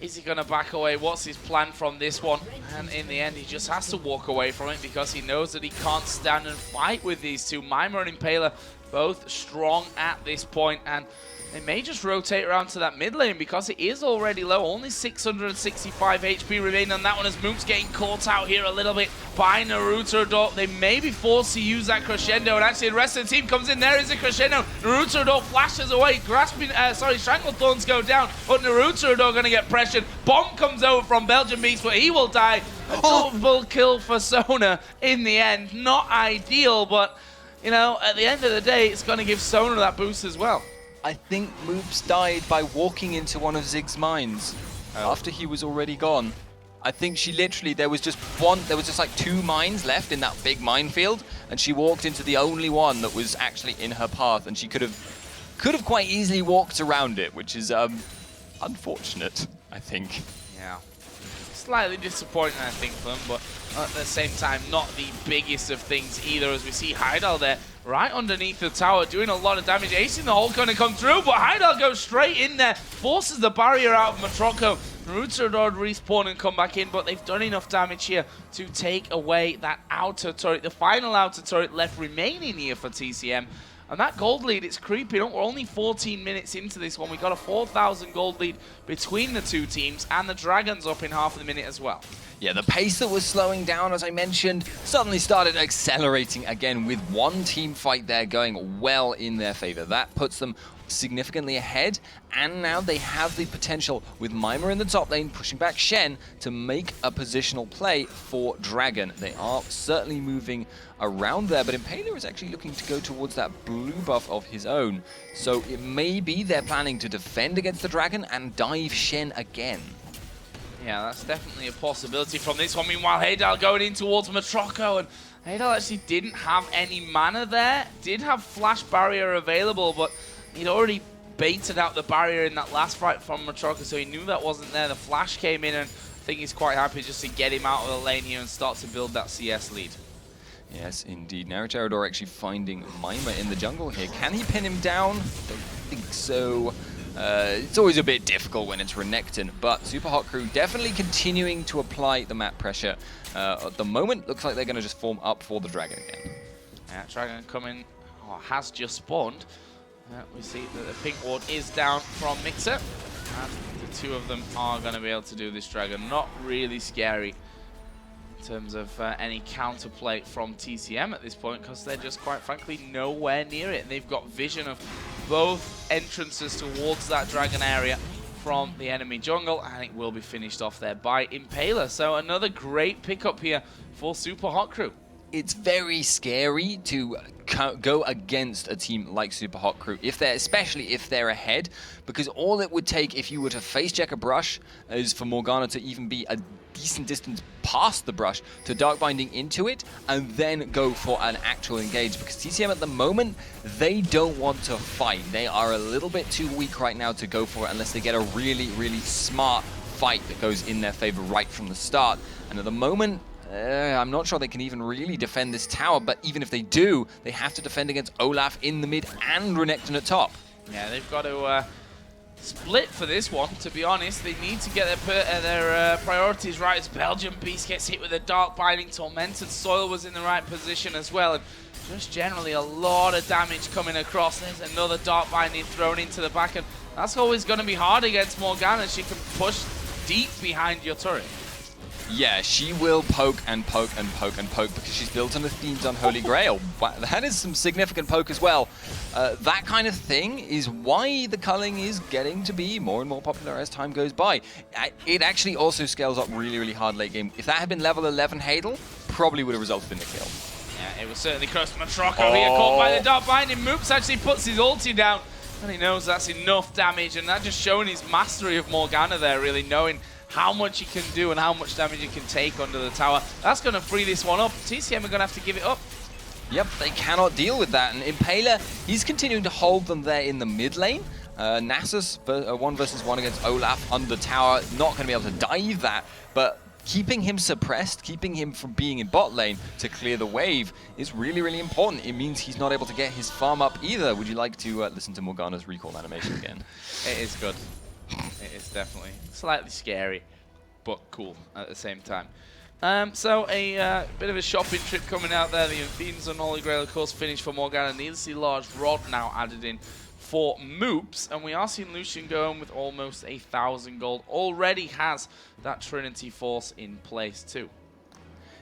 is he going to back away? What's his plan from this one? And in the end, he just has to walk away from it because he knows that he can't stand and fight with these two. Mima and Impaler both strong at this point, and they may just rotate around to that mid lane because it is already low. Only 665 HP remaining on that one as Mook's getting caught out here a little bit by Naruto. They may be forced to use that crescendo, and actually the rest of the team comes in. There is a crescendo. Naruto flashes away, grasping, Strangle Thorns go down, but Naruto gonna get pressured. Bomb comes over from Belgian Beast, but he will die. A double kill for Sona in the end. Not ideal, but you know, at the end of the day, it's going to give Sona that boost as well. I think Moops died by walking into one of Zig's mines after he was already gone. I think she literally, there was just like 2 mines left in that big minefield, and she walked into the only one that was actually in her path, and she could have quite easily walked around it, which is unfortunate, I think. Yeah. slightly disappointing, I think, for them, but at the same time, not the biggest of things either, as we see Heidel there right underneath the tower doing a lot of damage. Acing the hole going to come through, but Heidel goes straight in there, forces the barrier out of Matroko. Naruto respawn and come back in, but they've done enough damage here to take away that outer turret, the final outer turret left remaining here for TCM. And that gold lead, it's creeping up. We're only 14 minutes into this one. We got a 4,000 gold lead between the two teams, and the Dragons up in half of the minute as well. Yeah, the pace that was slowing down, as I mentioned, suddenly started accelerating again with one team fight there going well in their favor. That puts them significantly ahead, and now they have the potential, with Mimer in the top lane pushing back Shen, to make a positional play for Dragon. They are certainly moving around there, but Impaler is actually looking to go towards that blue buff of his own. So it may be they're planning to defend against the Dragon and dive Shen again. Yeah, that's definitely a possibility from this one. Meanwhile, Heidel going in towards Matroko, and Heidel actually didn't have any mana there. Did have Flash Barrier available, but he'd already baited out the barrier in that last fight from Matroko, so he knew that wasn't there. The Flash came in, and I think he's quite happy just to get him out of the lane here and start to build that CS lead. Yes, indeed. Naruto actually finding Mimer in the jungle here. Can he pin him down? Don't think so. It's always a bit difficult when it's Renekton, but Super Hot Crew definitely continuing to apply the map pressure. At the moment, looks like they're going to just form up for the Dragon again. Yeah, Dragon coming, has just spawned. We see that the pink ward is down from Mixer, and the two of them are going to be able to do this Dragon. Not really scary in terms of any counterplay from TCM at this point, because they're just quite frankly nowhere near it, and they've got vision of both entrances towards that Dragon area from the enemy jungle, and it will be finished off there by Impaler. So another great pickup here for Super Hot Crew. It's very scary to go against a team like Super Hot Crew, especially if they're ahead, because all it would take if you were to face check a brush is for Morgana to even be a decent distance past the brush to Dark Binding into it, and then go for an actual engage, because TCM at the moment, they don't want to fight. They are a little bit too weak right now to go for it unless they get a really, really smart fight that goes in their favor right from the start. And at the moment, I'm not sure they can even really defend this tower, but even if they do, they have to defend against Olaf in the mid and Renekton at top. Yeah, they've got to split for this one, to be honest. They need to get their priorities right, as Belgian Beast gets hit with a Dark Binding. Tormented Soil was in the right position as well, and just generally a lot of damage coming across. There's another Dark Binding thrown into the back, and that's always going to be hard against Morgana. She can push deep behind your turret. Yeah, she will poke and poke and poke and poke because she's built on the Fiend's Unholy Grail. That is some significant poke as well. That kind of thing is why the culling is getting to be more and more popular as time goes by. It actually also scales up really, really hard late game. If that had been level 11 Hadel, probably would have resulted in a kill. Yeah, it was certainly close. Matroko here caught by the Dark Binding. Moops actually puts his ulti down, and he knows that's enough damage, and that just showing his mastery of Morgana there, really knowing how much he can do and how much damage he can take under the tower. That's going to free this one up. TCM are going to have to give it up. Yep, they cannot deal with that. And Impaler, he's continuing to hold them there in the mid lane. Nasus, 1 versus 1 against Olaf under tower. Not going to be able to dive that, but keeping him suppressed, keeping him from being in bot lane to clear the wave is really, really important. It means he's not able to get his farm up either. Would you like to listen to Morgana's recall animation again? It is good. It is definitely slightly scary, but cool at the same time. So a bit of a shopping trip coming out there. The Fiend's Unholy Grail, of course, finished for Morgana. Needlessly large rod now added in for Moops, and we are seeing Lucian going with almost 1,000 gold. Already has that Trinity Force in place too.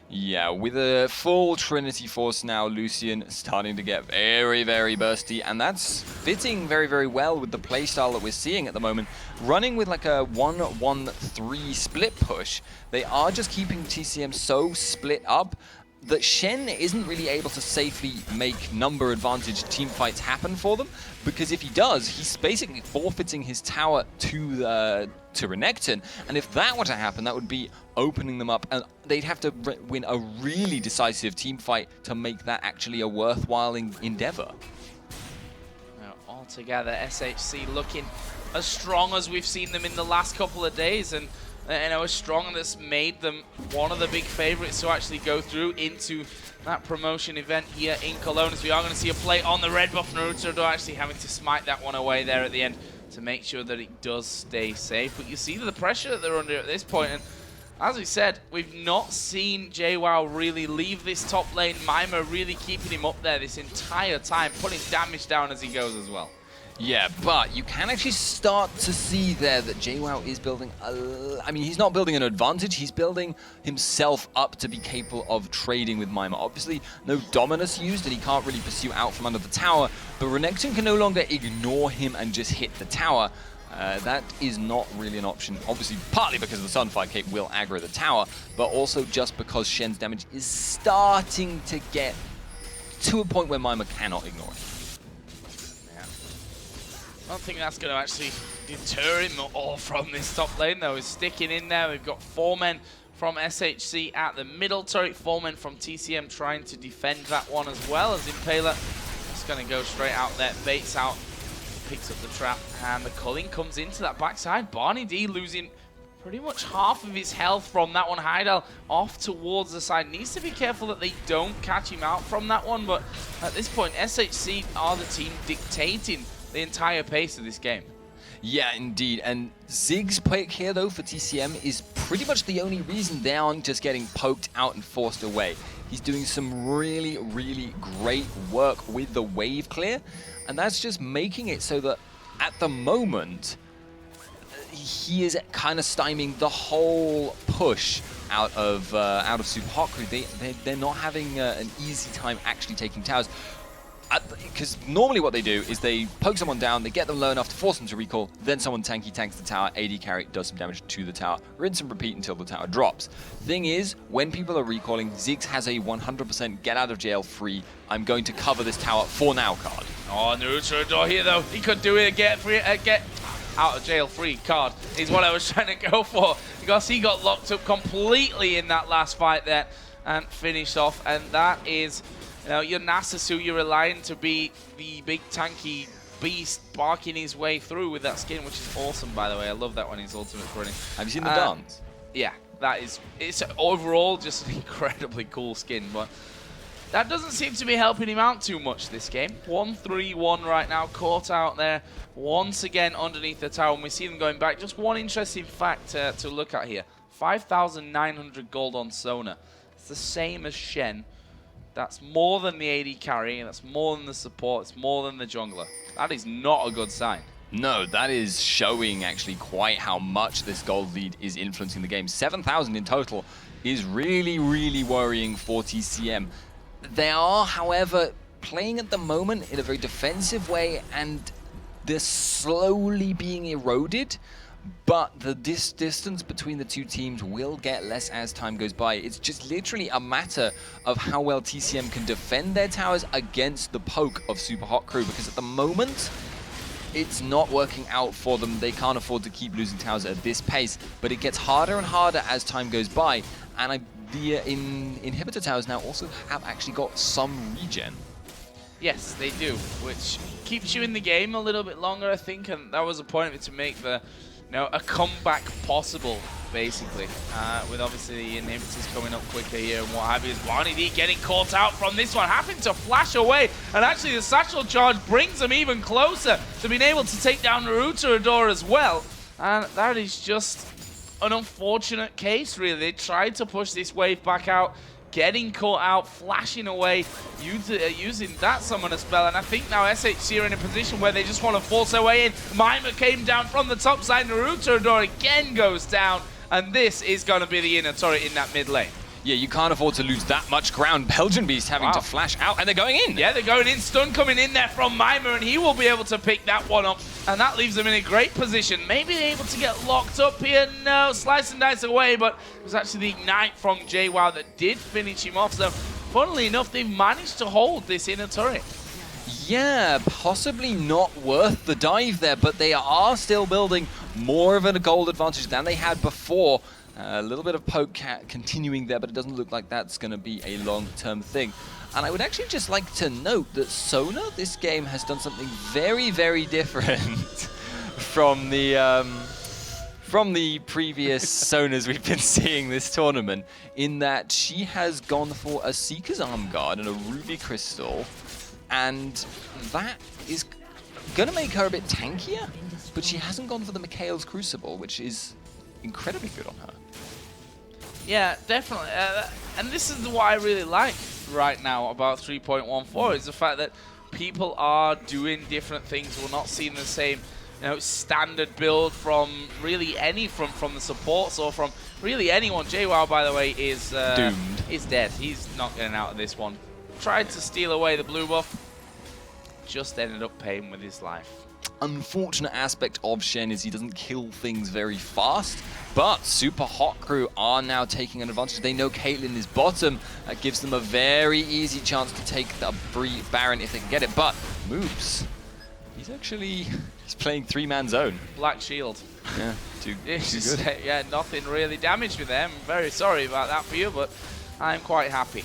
Yeah, with a full Trinity Force now, Lucian starting to get very, very bursty, and that's fitting very, very well with the playstyle that we're seeing at the moment. Running with like a 1-1-3 split push, they are just keeping TCM so split up that Shen isn't really able to safely make number advantage team fights happen for them, because if he does, he's basically forfeiting his tower to Renekton, and if that were to happen, that would be opening them up, and they'd have to win a really decisive team fight to make that actually a worthwhile endeavor. Altogether, SHC looking as strong as we've seen them in the last couple of days, and as strong, that's made them one of the big favorites to actually go through into that promotion event here in Cologne. As we are going to see a play on the red buff. Naruto actually having to smite that one away there at the end to make sure that it does stay safe. But you see the pressure that they're under at this point, and as we said, we've not seen JWoww really leave this top lane. Mima really keeping him up there this entire time, putting damage down as he goes as well. Yeah, but you can actually start to see there that JWoww is building I mean, he's not building an advantage, he's building himself up to be capable of trading with Mima. Obviously, no Dominus used, and he can't really pursue out from under the tower, but Renekton can no longer ignore him and just hit the tower. That is not really an option, obviously partly because the Sunfire Cape will aggro the tower, but also just because Shen's damage is starting to get to a point where Mima cannot ignore it. I don't think that's going to actually deter him all from this top lane, though. He's sticking in there. We've got 4 men from SHC at the middle turret, 4 men from TCM trying to defend that one as well, as Impaler just going to go straight out there, baits out, picks up the trap, and the culling comes into that backside. Barney D losing pretty much half of his health from that one. Heidel off towards the side. Needs to be careful that they don't catch him out from that one, but at this point, SHC are the team dictating the entire pace of this game. Yeah, indeed. And Zig's pick here, though, for TCM is pretty much the only reason they aren't just getting poked out and forced away. He's doing some really, really great work with the wave clear, and that's just making it so that at the moment, he is kind of stymieing the whole push out of Super Hot Crew. They're not having an easy time actually taking towers. Because normally what they do is they poke someone down, they get them low enough to force them to recall, then someone tanky tanks the tower, AD carry does some damage to the tower, rinse and repeat until the tower drops. Thing is, when people are recalling, Ziggs has a 100% get out of jail free, I'm going to cover this tower for now card. Oh, Naruto here though, he could do it, get out of jail free card is what I was trying to go for, because he got locked up completely in that last fight there and finished off, and that is, you know, your Nasus, who you're relying to be the big tanky beast barking his way through with that skin, which is awesome, by the way. I love that when he's ultimate running. Have you seen the dance? Yeah, it's overall just an incredibly cool skin, but that doesn't seem to be helping him out too much this game. 1-3-1 right now, caught out there once again underneath the tower, and we see them going back. Just one interesting fact to look at here. 5,900 gold on Sona. It's the same as Shen. That's more than the AD carry, and that's more than the support, it's more than the jungler. That is not a good sign. No, that is showing actually quite how much this gold lead is influencing the game. 7,000 in total is really, really worrying for TCM. They are, however, playing at the moment in a very defensive way, and they're slowly being eroded. But the distance between the two teams will get less as time goes by. It's just literally a matter of how well TCM can defend their towers against the poke of Super Hot Crew, because at the moment, it's not working out for them. They can't afford to keep losing towers at this pace, but it gets harder and harder as time goes by. And the inhibitor towers now also have actually got some regen. Yes, they do, which keeps you in the game a little bit longer, I think, and that was the point of it, to make the a comeback possible, basically, with obviously the inhibitors coming up quicker here and what have you. Barney D getting caught out from this one, having to flash away, and actually the satchel charge brings them even closer to being able to take down Naruto as well, and that is just an unfortunate case, really. They tried to push this wave back out, getting caught out, flashing away, using that summoner spell, and I think now SHC are in a position where they just want to force their way in. Mima came down from the top side, Naruto again goes down, and this is going to be the inner turret in that mid lane. Yeah, you can't afford to lose that much ground. Belgian Beast having to flash out, and they're going in. Yeah, they're going in. Stun coming in there from Mima, and he will be able to pick that one up, and that leaves them in a great position. Maybe they're able to get locked up here. No, slice and dice away, but it was actually the Ignite from JWoww that did finish him off. So, funnily enough, they've managed to hold this inner turret. Yeah, possibly not worth the dive there, but they are still building more of a gold advantage than they had before. A little bit of poke continuing there, but it doesn't look like that's going to be a long-term thing. And I would actually just like to note that Sona, this game, has done something very, very different from from the previous Sonas we've been seeing this tournament, in that she has gone for a Seeker's Arm Guard and a Ruby Crystal, and that is going to make her a bit tankier, but she hasn't gone for the Mikhail's Crucible, which is incredibly good on her. Yeah, definitely. And this is what I really like right now about 3.14 is the fact that people are doing different things. We're not seeing the same, standard build from really any from the supports or from really anyone. JWoww, by the way, is doomed. Is dead. He's not getting out of this one. Tried to steal away the blue buff, just ended up paying with his life. Unfortunate aspect of Shen is he doesn't kill things very fast, but Super Hot Crew are now taking an advantage. They know Caitlyn is bottom. That gives them a very easy chance to take the Baron if they can get it, but Moops, he's playing three-man zone. Black Shield. Yeah, too good. Yeah, nothing really damaged with them. I'm very sorry about that for you, but I'm quite happy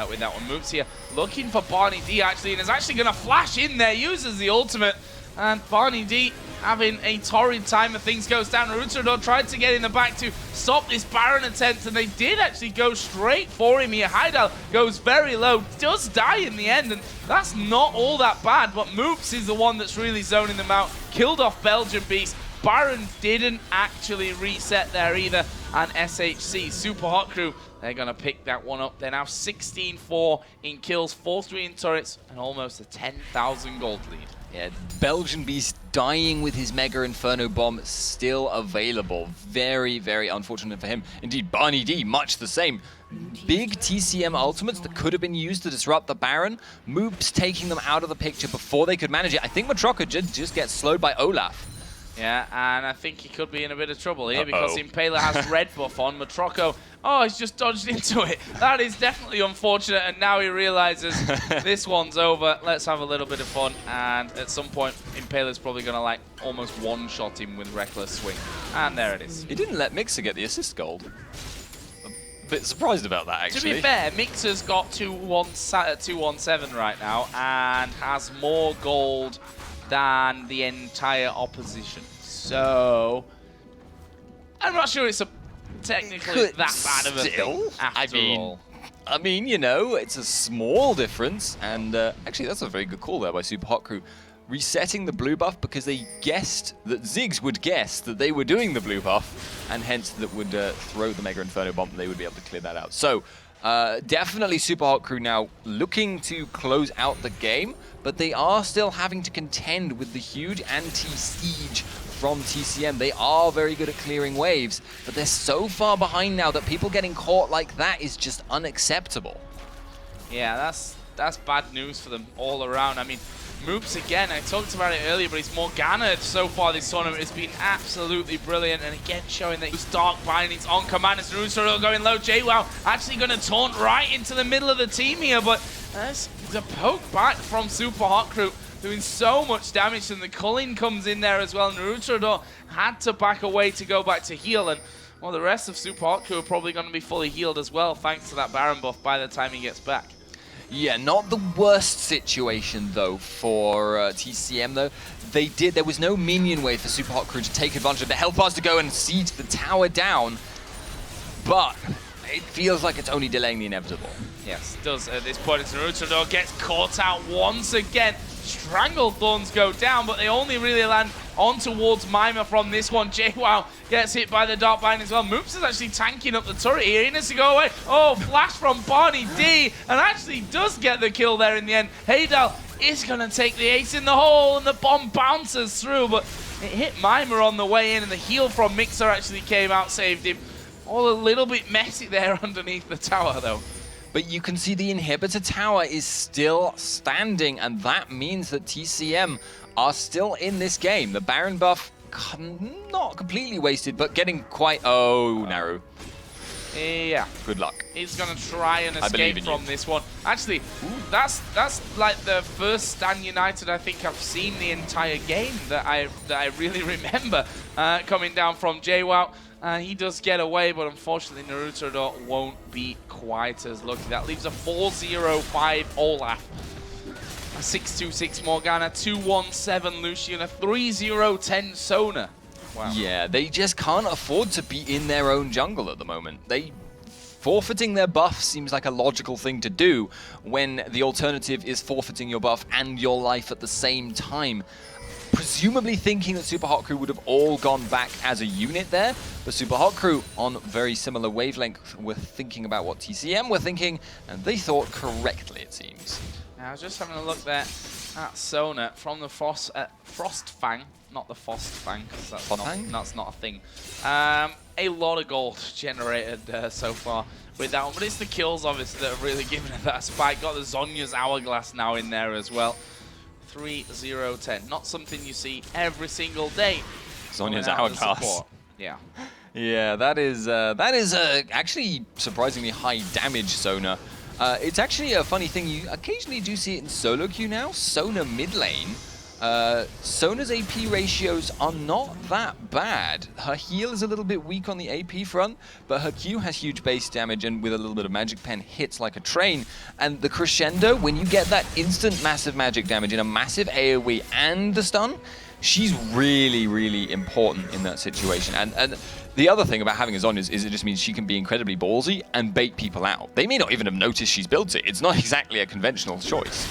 with that one. Moops here looking for Barney D actually, and is actually going to flash in there, uses the ultimate. And Barney D having a torrid time of things goes down. Naruto tried to get in the back to stop this Baron attempt, and they did actually go straight for him here. Heidal goes very low, does die in the end, and that's not all that bad, but Moops is the one that's really zoning them out. Killed off Belgian Beast. Baron didn't actually reset there either, and SHC, Super Hot Crew, they're going to pick that one up. They're now 16-4 in kills, 4-3 in turrets, and almost a 10,000 gold lead. Yeah, Belgian Beast dying with his Mega Inferno Bomb still available. Very, very unfortunate for him. Indeed, Barney D, much the same. Big TCM ultimates that could have been used to disrupt the Baron. Moops taking them out of the picture before they could manage it. I think Matroka just gets slowed by Olaf. Yeah, and I think he could be in a bit of trouble here because Impaler has red buff on. Matroco, he's just dodged into it. That is definitely unfortunate, and now he realizes this one's over. Let's have a little bit of fun, and at some point, Impaler's probably going to almost one-shot him with Reckless Swing. And there it is. He didn't let Mixer get the assist gold. A bit surprised about that, actually. To be fair, Mixer's got 217 right now and has more gold than the entire opposition. So I'm not sure it's technically that bad of a thing after all. I mean, it's a small difference, and actually that's a very good call there by Super Hot Crew. Resetting the blue buff because they guessed that Ziggs would guess that they were doing the blue buff, and hence that would throw the Mega Inferno Bomb, and they would be able to clear that out. So definitely Super Hot Crew now looking to close out the game, but they are still having to contend with the huge anti-siege from TCM. They are very good at clearing waves, but they're so far behind now that people getting caught like that is just unacceptable. Yeah, that's bad news for them all around. I mean, Moops again, I talked about it earlier, but his Morgana so far this tournament has been absolutely brilliant, and again showing that his Dark Bindings on command. As Naruto going low, JWoww actually going to taunt right into the middle of the team here, but there's a poke back from Super Hot Crew, doing so much damage, and the culling comes in there as well. Naruto had to back away to go back to heal, and well, the rest of Super Hot Crew are probably going to be fully healed as well, thanks to that Baron buff by the time he gets back. Yeah, not the worst situation though for TCM though. There was no minion wave for Super Hot Crew to take advantage of the health bars to go and siege the tower down, but it feels like it's only delaying the inevitable. Yes, it does at this point. As Naruto gets caught out once again. Strangle Thorns go down, but they only really land on towards Mima from this one. JWoww gets hit by the Dark Bind as well. Moops is actually tanking up the turret here. He needs to go away. Oh, flash from Barney D, and actually does get the kill there in the end. Heidal is going to take the ace in the hole, and the bomb bounces through, but it hit Mima on the way in, and the heal from Mixer actually came out, saved him. All a little bit messy there underneath the tower, though. But you can see the inhibitor tower is still standing, and that means that TCM are still in this game. The Baron buff, not completely wasted, but getting quite... Oh, Naru. Yeah. Good luck. He's going to try and escape from this one. Actually, that's like the first Stan United I think I've seen the entire game that I really remember coming down from JWoww. He does get away, but unfortunately Naruto won't be quite as lucky. That leaves a 4-0-5 Olaf, a 6-2-6 Morgana, 2-1-7 Lucian, a 3-0-10 Sona. Wow. Yeah, they just can't afford to be in their own jungle at the moment. Forfeiting their buff seems like a logical thing to do when the alternative is forfeiting your buff and your life at the same time. Presumably thinking that Super Hot Crew would have all gone back as a unit there, but Super Hot Crew on very similar wavelength were thinking about what TCM were thinking, and they thought correctly, it seems. Now, I was just having a look there at Sona from the Frost Fang, not the Fost Fang, because that's not a thing. A lot of gold generated so far with that one, but it's the kills obviously that have really given it that spike. Got the Zhonya's Hourglass now in there as well. 3-0-10. Not something you see every single day. Zhonya's Hourglass. Yeah. Yeah, that is actually surprisingly high damage Sona. It's actually a funny thing. You occasionally do see it in solo queue now. Sona mid lane. Sona's AP ratios are not that bad. Her heal is a little bit weak on the AP front, but her Q has huge base damage and with a little bit of magic pen hits like a train. And the crescendo, when you get that instant massive magic damage in a massive AoE and the stun, she's really, really important in that situation. And the other thing about having a Zhonya's is it just means she can be incredibly ballsy and bait people out. They may not even have noticed she's built it. It's not exactly a conventional choice.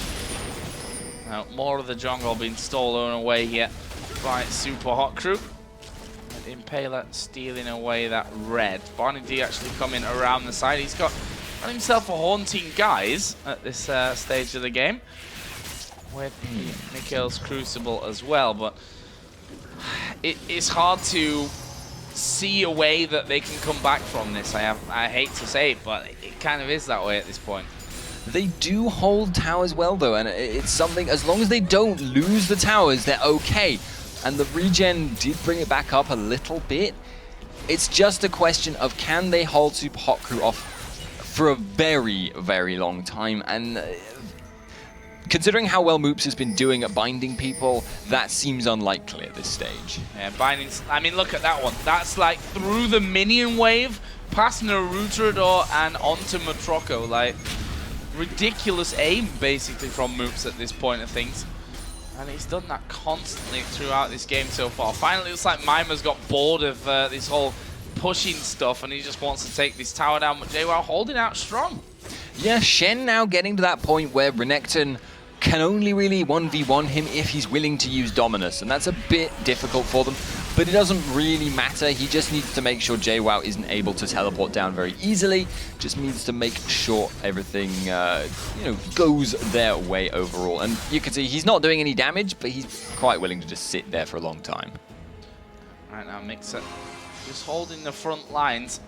More of the jungle being stolen away here by Super Hot Crew. And Impaler stealing away that red. Barney D actually coming around the side. He's got himself a haunting guys at this stage of the game. With Mikhail's Crucible as well, but it's hard to see a way that they can come back from this. I hate to say it, but it kind of is that way at this point. They do hold towers well, though, and it's something, as long as they don't lose the towers, they're okay. And the regen did bring it back up a little bit. It's just a question of can they hold Super Hot Crew off for a very, very long time. And considering how well Moops has been doing at binding people, that seems unlikely at this stage. Yeah, bindings, I mean, look at that one. That's like through the minion wave, past Naruto and onto Matroko. Like, ridiculous aim, basically, from Moops at this point of things. And he's done that constantly throughout this game so far. Finally, it looks like Mimer's got bored of this whole pushing stuff, and he just wants to take this tower down, but JWoww holding out strong. Yeah, Shen now getting to that point where Renekton can only really 1v1 him if he's willing to use Dominus, and that's a bit difficult for them, but it doesn't really matter. He just needs to make sure JWoww isn't able to teleport down very easily, just needs to make sure everything goes their way overall. And you can see he's not doing any damage, but he's quite willing to just sit there for a long time. Right now, Mixer just holding the front lines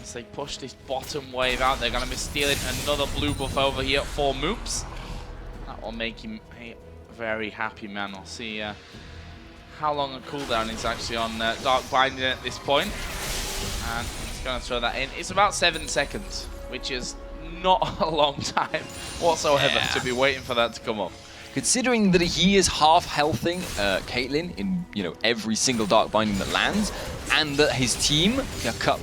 as they push this bottom wave out. They're going to be stealing another blue buff over here for Moops. That will make him a very happy man. We'll see how long a cooldown is actually on Dark Binding at this point. And he's going to throw that in. It's about 7 seconds, which is not a long time whatsoever to be waiting for that to come up. Considering that he is half healthing Caitlyn in every single Dark Binding that lands, and that his team,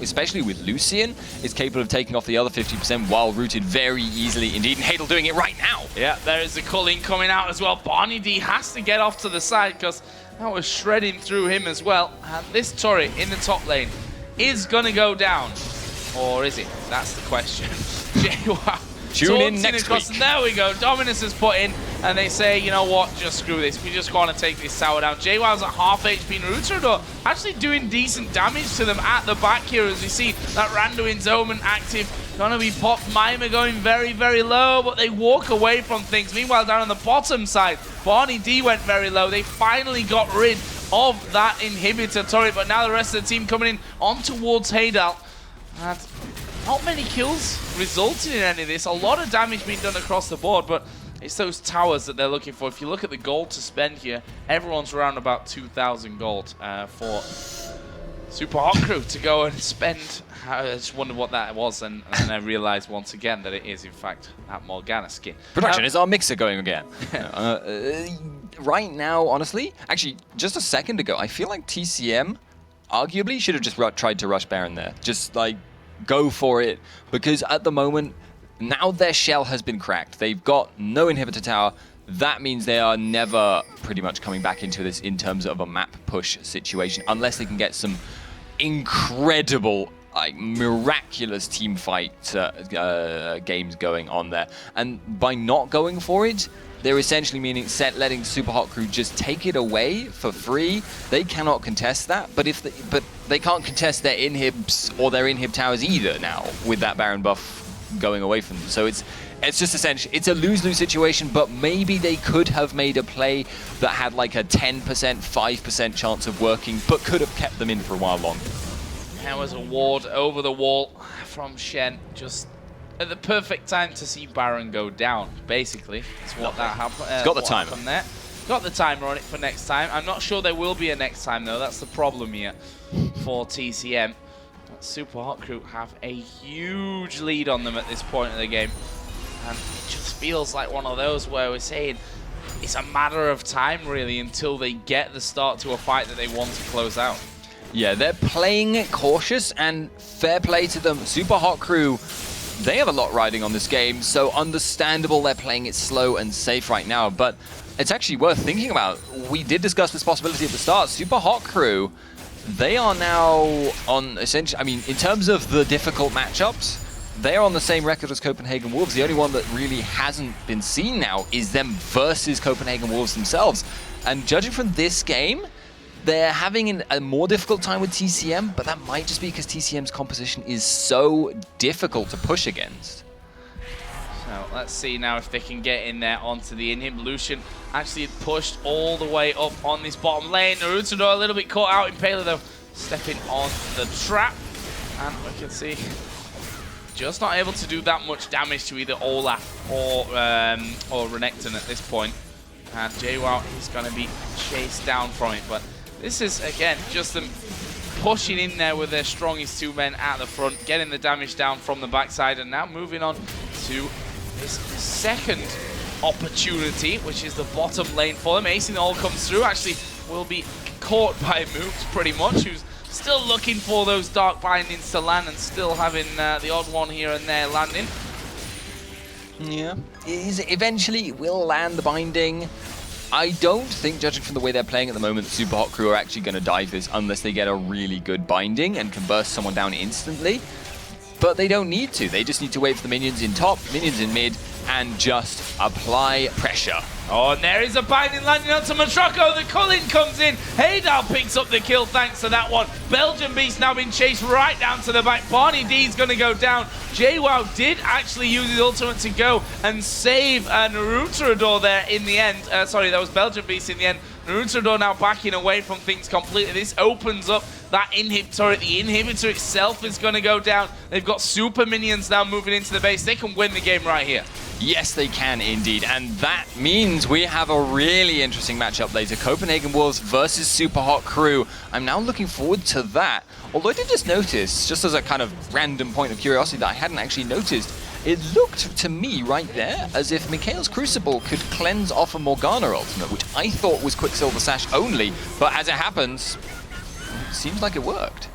especially with Lucian, is capable of taking off the other 50% while rooted very easily indeed, and Hadel doing it right now. Yeah, there is the culling coming out as well. Barney D has to get off to the side because that was shredding through him as well. And this turret in the top lane is going to go down. Or is it? That's the question. JWoww. Tune in next week. There we go. Dominus is put in, and they say, you know what, just screw this. We just want to take this tower down. JWoww's at half HP. Naruto actually doing decent damage to them at the back here, as we see that Randuin's Omen active. Gonna be popped. Mima going very, very low, but they walk away from things. Meanwhile, down on the bottom side, Barney D went very low. They finally got rid of that inhibitor turret, but now the rest of the team coming in on towards Hadel. And not many kills resulting in any of this. A lot of damage being done across the board, but it's those towers that they're looking for. If you look at the gold to spend here, everyone's around about 2,000 gold for Super Hot Crew to go and spend. I just wondered what that was, and then I realized once again that it is, in fact, that Morgana skin. Production, is our mixer going again? Right now, honestly, actually, just a second ago, I feel like TCM arguably should have just tried to rush Baron there. Just, like, go for it, because at the moment, now their shell has been cracked. They've got no inhibitor tower. That means they are never pretty much coming back into this in terms of a map push situation, unless they can get some incredible, like miraculous team fight games going on there. And by not going for it, they're essentially meaning letting Super Hot Crew just take it away for free. They cannot contest that, but they can't contest their inhibs or their inhib towers either now with that Baron buff going away from them. So it's just essentially, it's a lose-lose situation, but maybe they could have made a play that had like a 10%, 5% chance of working, but could have kept them in for a while longer. There was a ward over the wall from Shen, just at the perfect time to see Baron go down, basically. That's what that happened. It's got the timer. There. Got the timer on it for next time. I'm not sure there will be a next time, though. That's the problem here for TCM. But Super Hot Crew have a huge lead on them at this point of the game. And it just feels like one of those where we're saying it's a matter of time, really, until they get the start to a fight that they want to close out. Yeah, they're playing cautious, and fair play to them. Super Hot Crew, they have a lot riding on this game, so understandable they're playing it slow and safe right now, but it's actually worth thinking about. We did discuss this possibility at the start. Super Hot Crew, they are now on essentially, I mean, in terms of the difficult matchups, they're on the same record as Copenhagen Wolves. The only one that really hasn't been seen now is them versus Copenhagen Wolves themselves. And judging from this game, they're having a more difficult time with TCM, but that might just be because TCM's composition is so difficult to push against. So let's see now if they can get in there onto the inhib. Lucian actually had pushed all the way up on this bottom lane. Naruto a little bit caught out. Impaler though stepping on the trap. And we can see just not able to do that much damage to either Olaf or Renekton at this point. And JWoww is going to be chased down from it, but this is, again, just them pushing in there with their strongest two men at the front, getting the damage down from the backside, and now moving on to this second opportunity, which is the bottom lane for them. Acing all comes through, actually will be caught by Moops pretty much, who's still looking for those dark bindings to land and still having the odd one here and there landing. Yeah, eventually will land the binding. I don't think, judging from the way they're playing at the moment, Super Hot Crew are actually going to dive this unless they get a really good binding and can burst someone down instantly. But they don't need to. They just need to wait for the minions in top, minions in mid, and just apply pressure. Oh, and there is a binding landing onto Matroko. The Cullen comes in. Haydal picks up the kill thanks to that one. Belgian Beast now being chased right down to the back. Barney D's going to go down. JWoww did actually use his ultimate to go and save Naruto there in the end. Sorry, that was Belgian Beast in the end. Naruto now backing away from things completely. This opens up that inhib turret. The inhibitor itself is going to go down. They've got super minions now moving into the base. They can win the game right here. Yes, they can indeed, and that means we have a really interesting matchup later. Copenhagen Wolves versus Super Hot Crew. I'm now looking forward to that. Although I did just notice, just as a kind of random point of curiosity that I hadn't actually noticed, it looked to me right there as if Mikhail's Crucible could cleanse off a Morgana ultimate, which I thought was Quicksilver Sash only, but as it happens, it seems like it worked.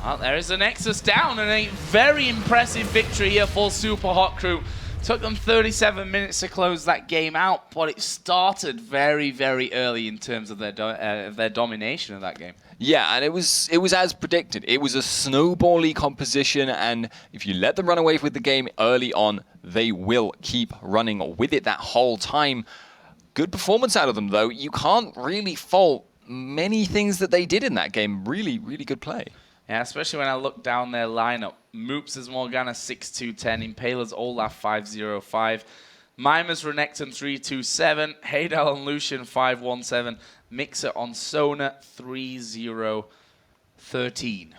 Well, there is the Nexus down, and a very impressive victory here for Super Hot Crew. Took them 37 minutes to close that game out, but it started very, very early in terms of their domination of that game. Yeah, and it was as predicted. It was a snowbally composition, and if you let them run away with the game early on, they will keep running with it that whole time. Good performance out of them, though. You can't really fault many things that they did in that game. Really, really good play. Yeah, especially when I look down their lineup. Moops is Morgana 6-2-10, Impala's Olaf 5-0-5, Mimer's Renekton 3-2-7, Haydal and Lucian 5-1-7, Mixer on Sona 3-0-13.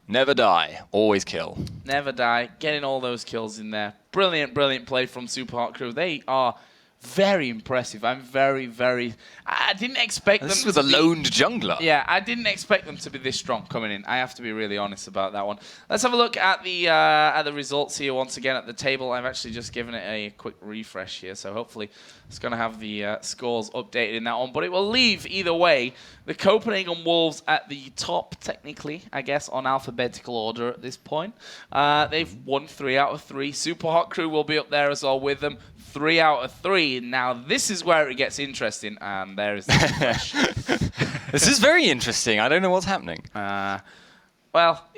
Never die, always kill. Never die, getting all those kills in there. Brilliant, brilliant play from Super Hot Crew. They are very impressive. I'm very, very... I didn't expect them to be... This was a lone jungler. Yeah, I didn't expect them to be this strong coming in. I have to be really honest about that one. Let's have a look at the results here once again at the table. I've actually just given it a quick refresh here, so hopefully it's going to have the scores updated in that one. But it will leave, either way, the Copenhagen Wolves at the top, technically, I guess, on alphabetical order at this point. They've won 3 out of 3. Super Hot Crew will be up there as well with them. 3 out of 3. 3. Now, this is where it gets interesting, and there is the question. This is very interesting. I don't know what's happening. Well,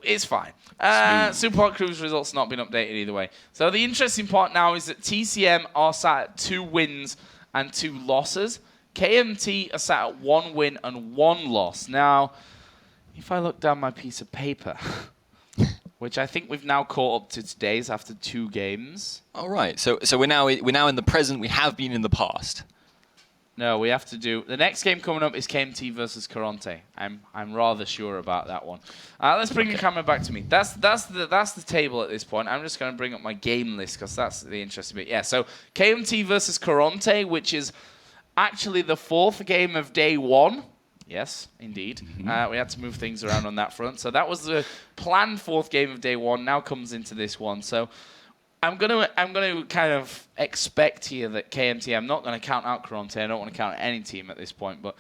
it's fine. Super Hot Crew's results not been updated either way. So the interesting part now is that TCM are sat at 2 wins and 2 losses. KMT are sat at 1 win and 1 loss. Now, if I look down my piece of paper, which I think we've now caught up to today's after 2 games. All right. So we're now in the present. We have been in the past. No, we have to do... The next game coming up is KMT versus Caronte. I'm rather sure about that one. Let's bring the camera back to me. That's the table at this point. I'm just going to bring up my game list because that's the interesting bit. Yeah, so KMT versus Caronte, which is actually the 4th game of day 1. Yes, indeed. Mm-hmm. We had to move things around on that front. So that was the planned 4th game of day 1. Now comes into this one. So... I'm gonna kind of expect here that KMT. I'm not gonna count out Caronte. I don't want to count out any team at this point. But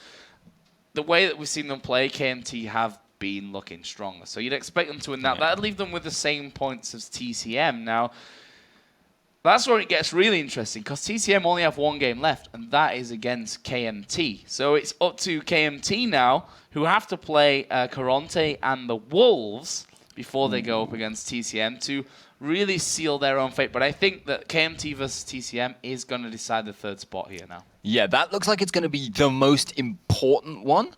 the way that we've seen them play, KMT have been looking stronger. So you'd expect them to win that. Yeah. That'd leave them with the same points as TCM. Now, that's where it gets really interesting because TCM only have 1 game left, and that is against KMT. So it's up to KMT now, who have to play Caronte and the Wolves before they go up against TCM to really seal their own fate. But I think that KMT versus TCM is going to decide the 3rd spot here now. Yeah, that looks like it's going to be the most important one.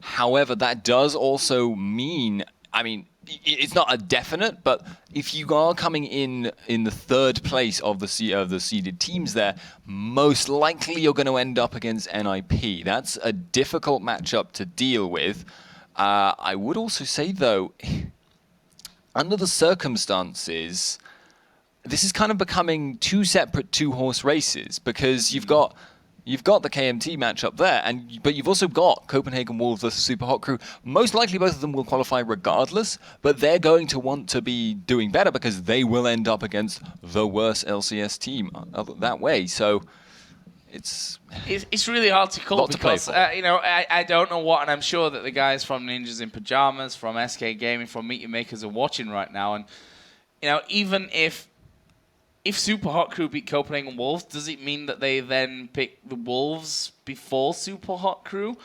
However, that does also mean, I mean, it's not a definite, but if you are coming in the 3rd place of the seeded teams there, most likely you're going to end up against NIP. That's a difficult matchup to deal with. I would also say, though, under the circumstances, this is kind of becoming 2 separate 2-horse races because you've got the KMT matchup there, but you've also got Copenhagen Wolves versus Super Hot Crew. Most likely both of them will qualify regardless, but they're going to want to be doing better because they will end up against the worst LCS team that way. So it's really hard to call because you know, I don't know what, and I'm sure that the guys from Ninjas in Pajamas, from SK Gaming, from Meet Your Makers are watching right now, and you know, even if Super Hot Crew beat Copenhagen Wolves, does it mean that they then pick the Wolves before Super Hot Crew?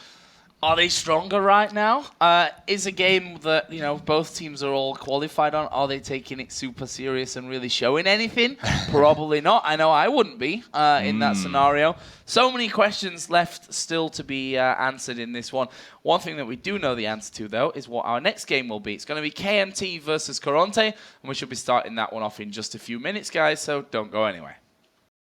Are they stronger right now? Is a game that, you know, both teams are all qualified on. Are they taking it super serious and really showing anything? Probably not. I know I wouldn't be in that scenario. So many questions left still to be answered in this one. One thing that we do know the answer to, though, is what our next game will be. It's going to be KMT versus Caronte, and we should be starting that one off in just a few minutes, guys, so don't go anywhere.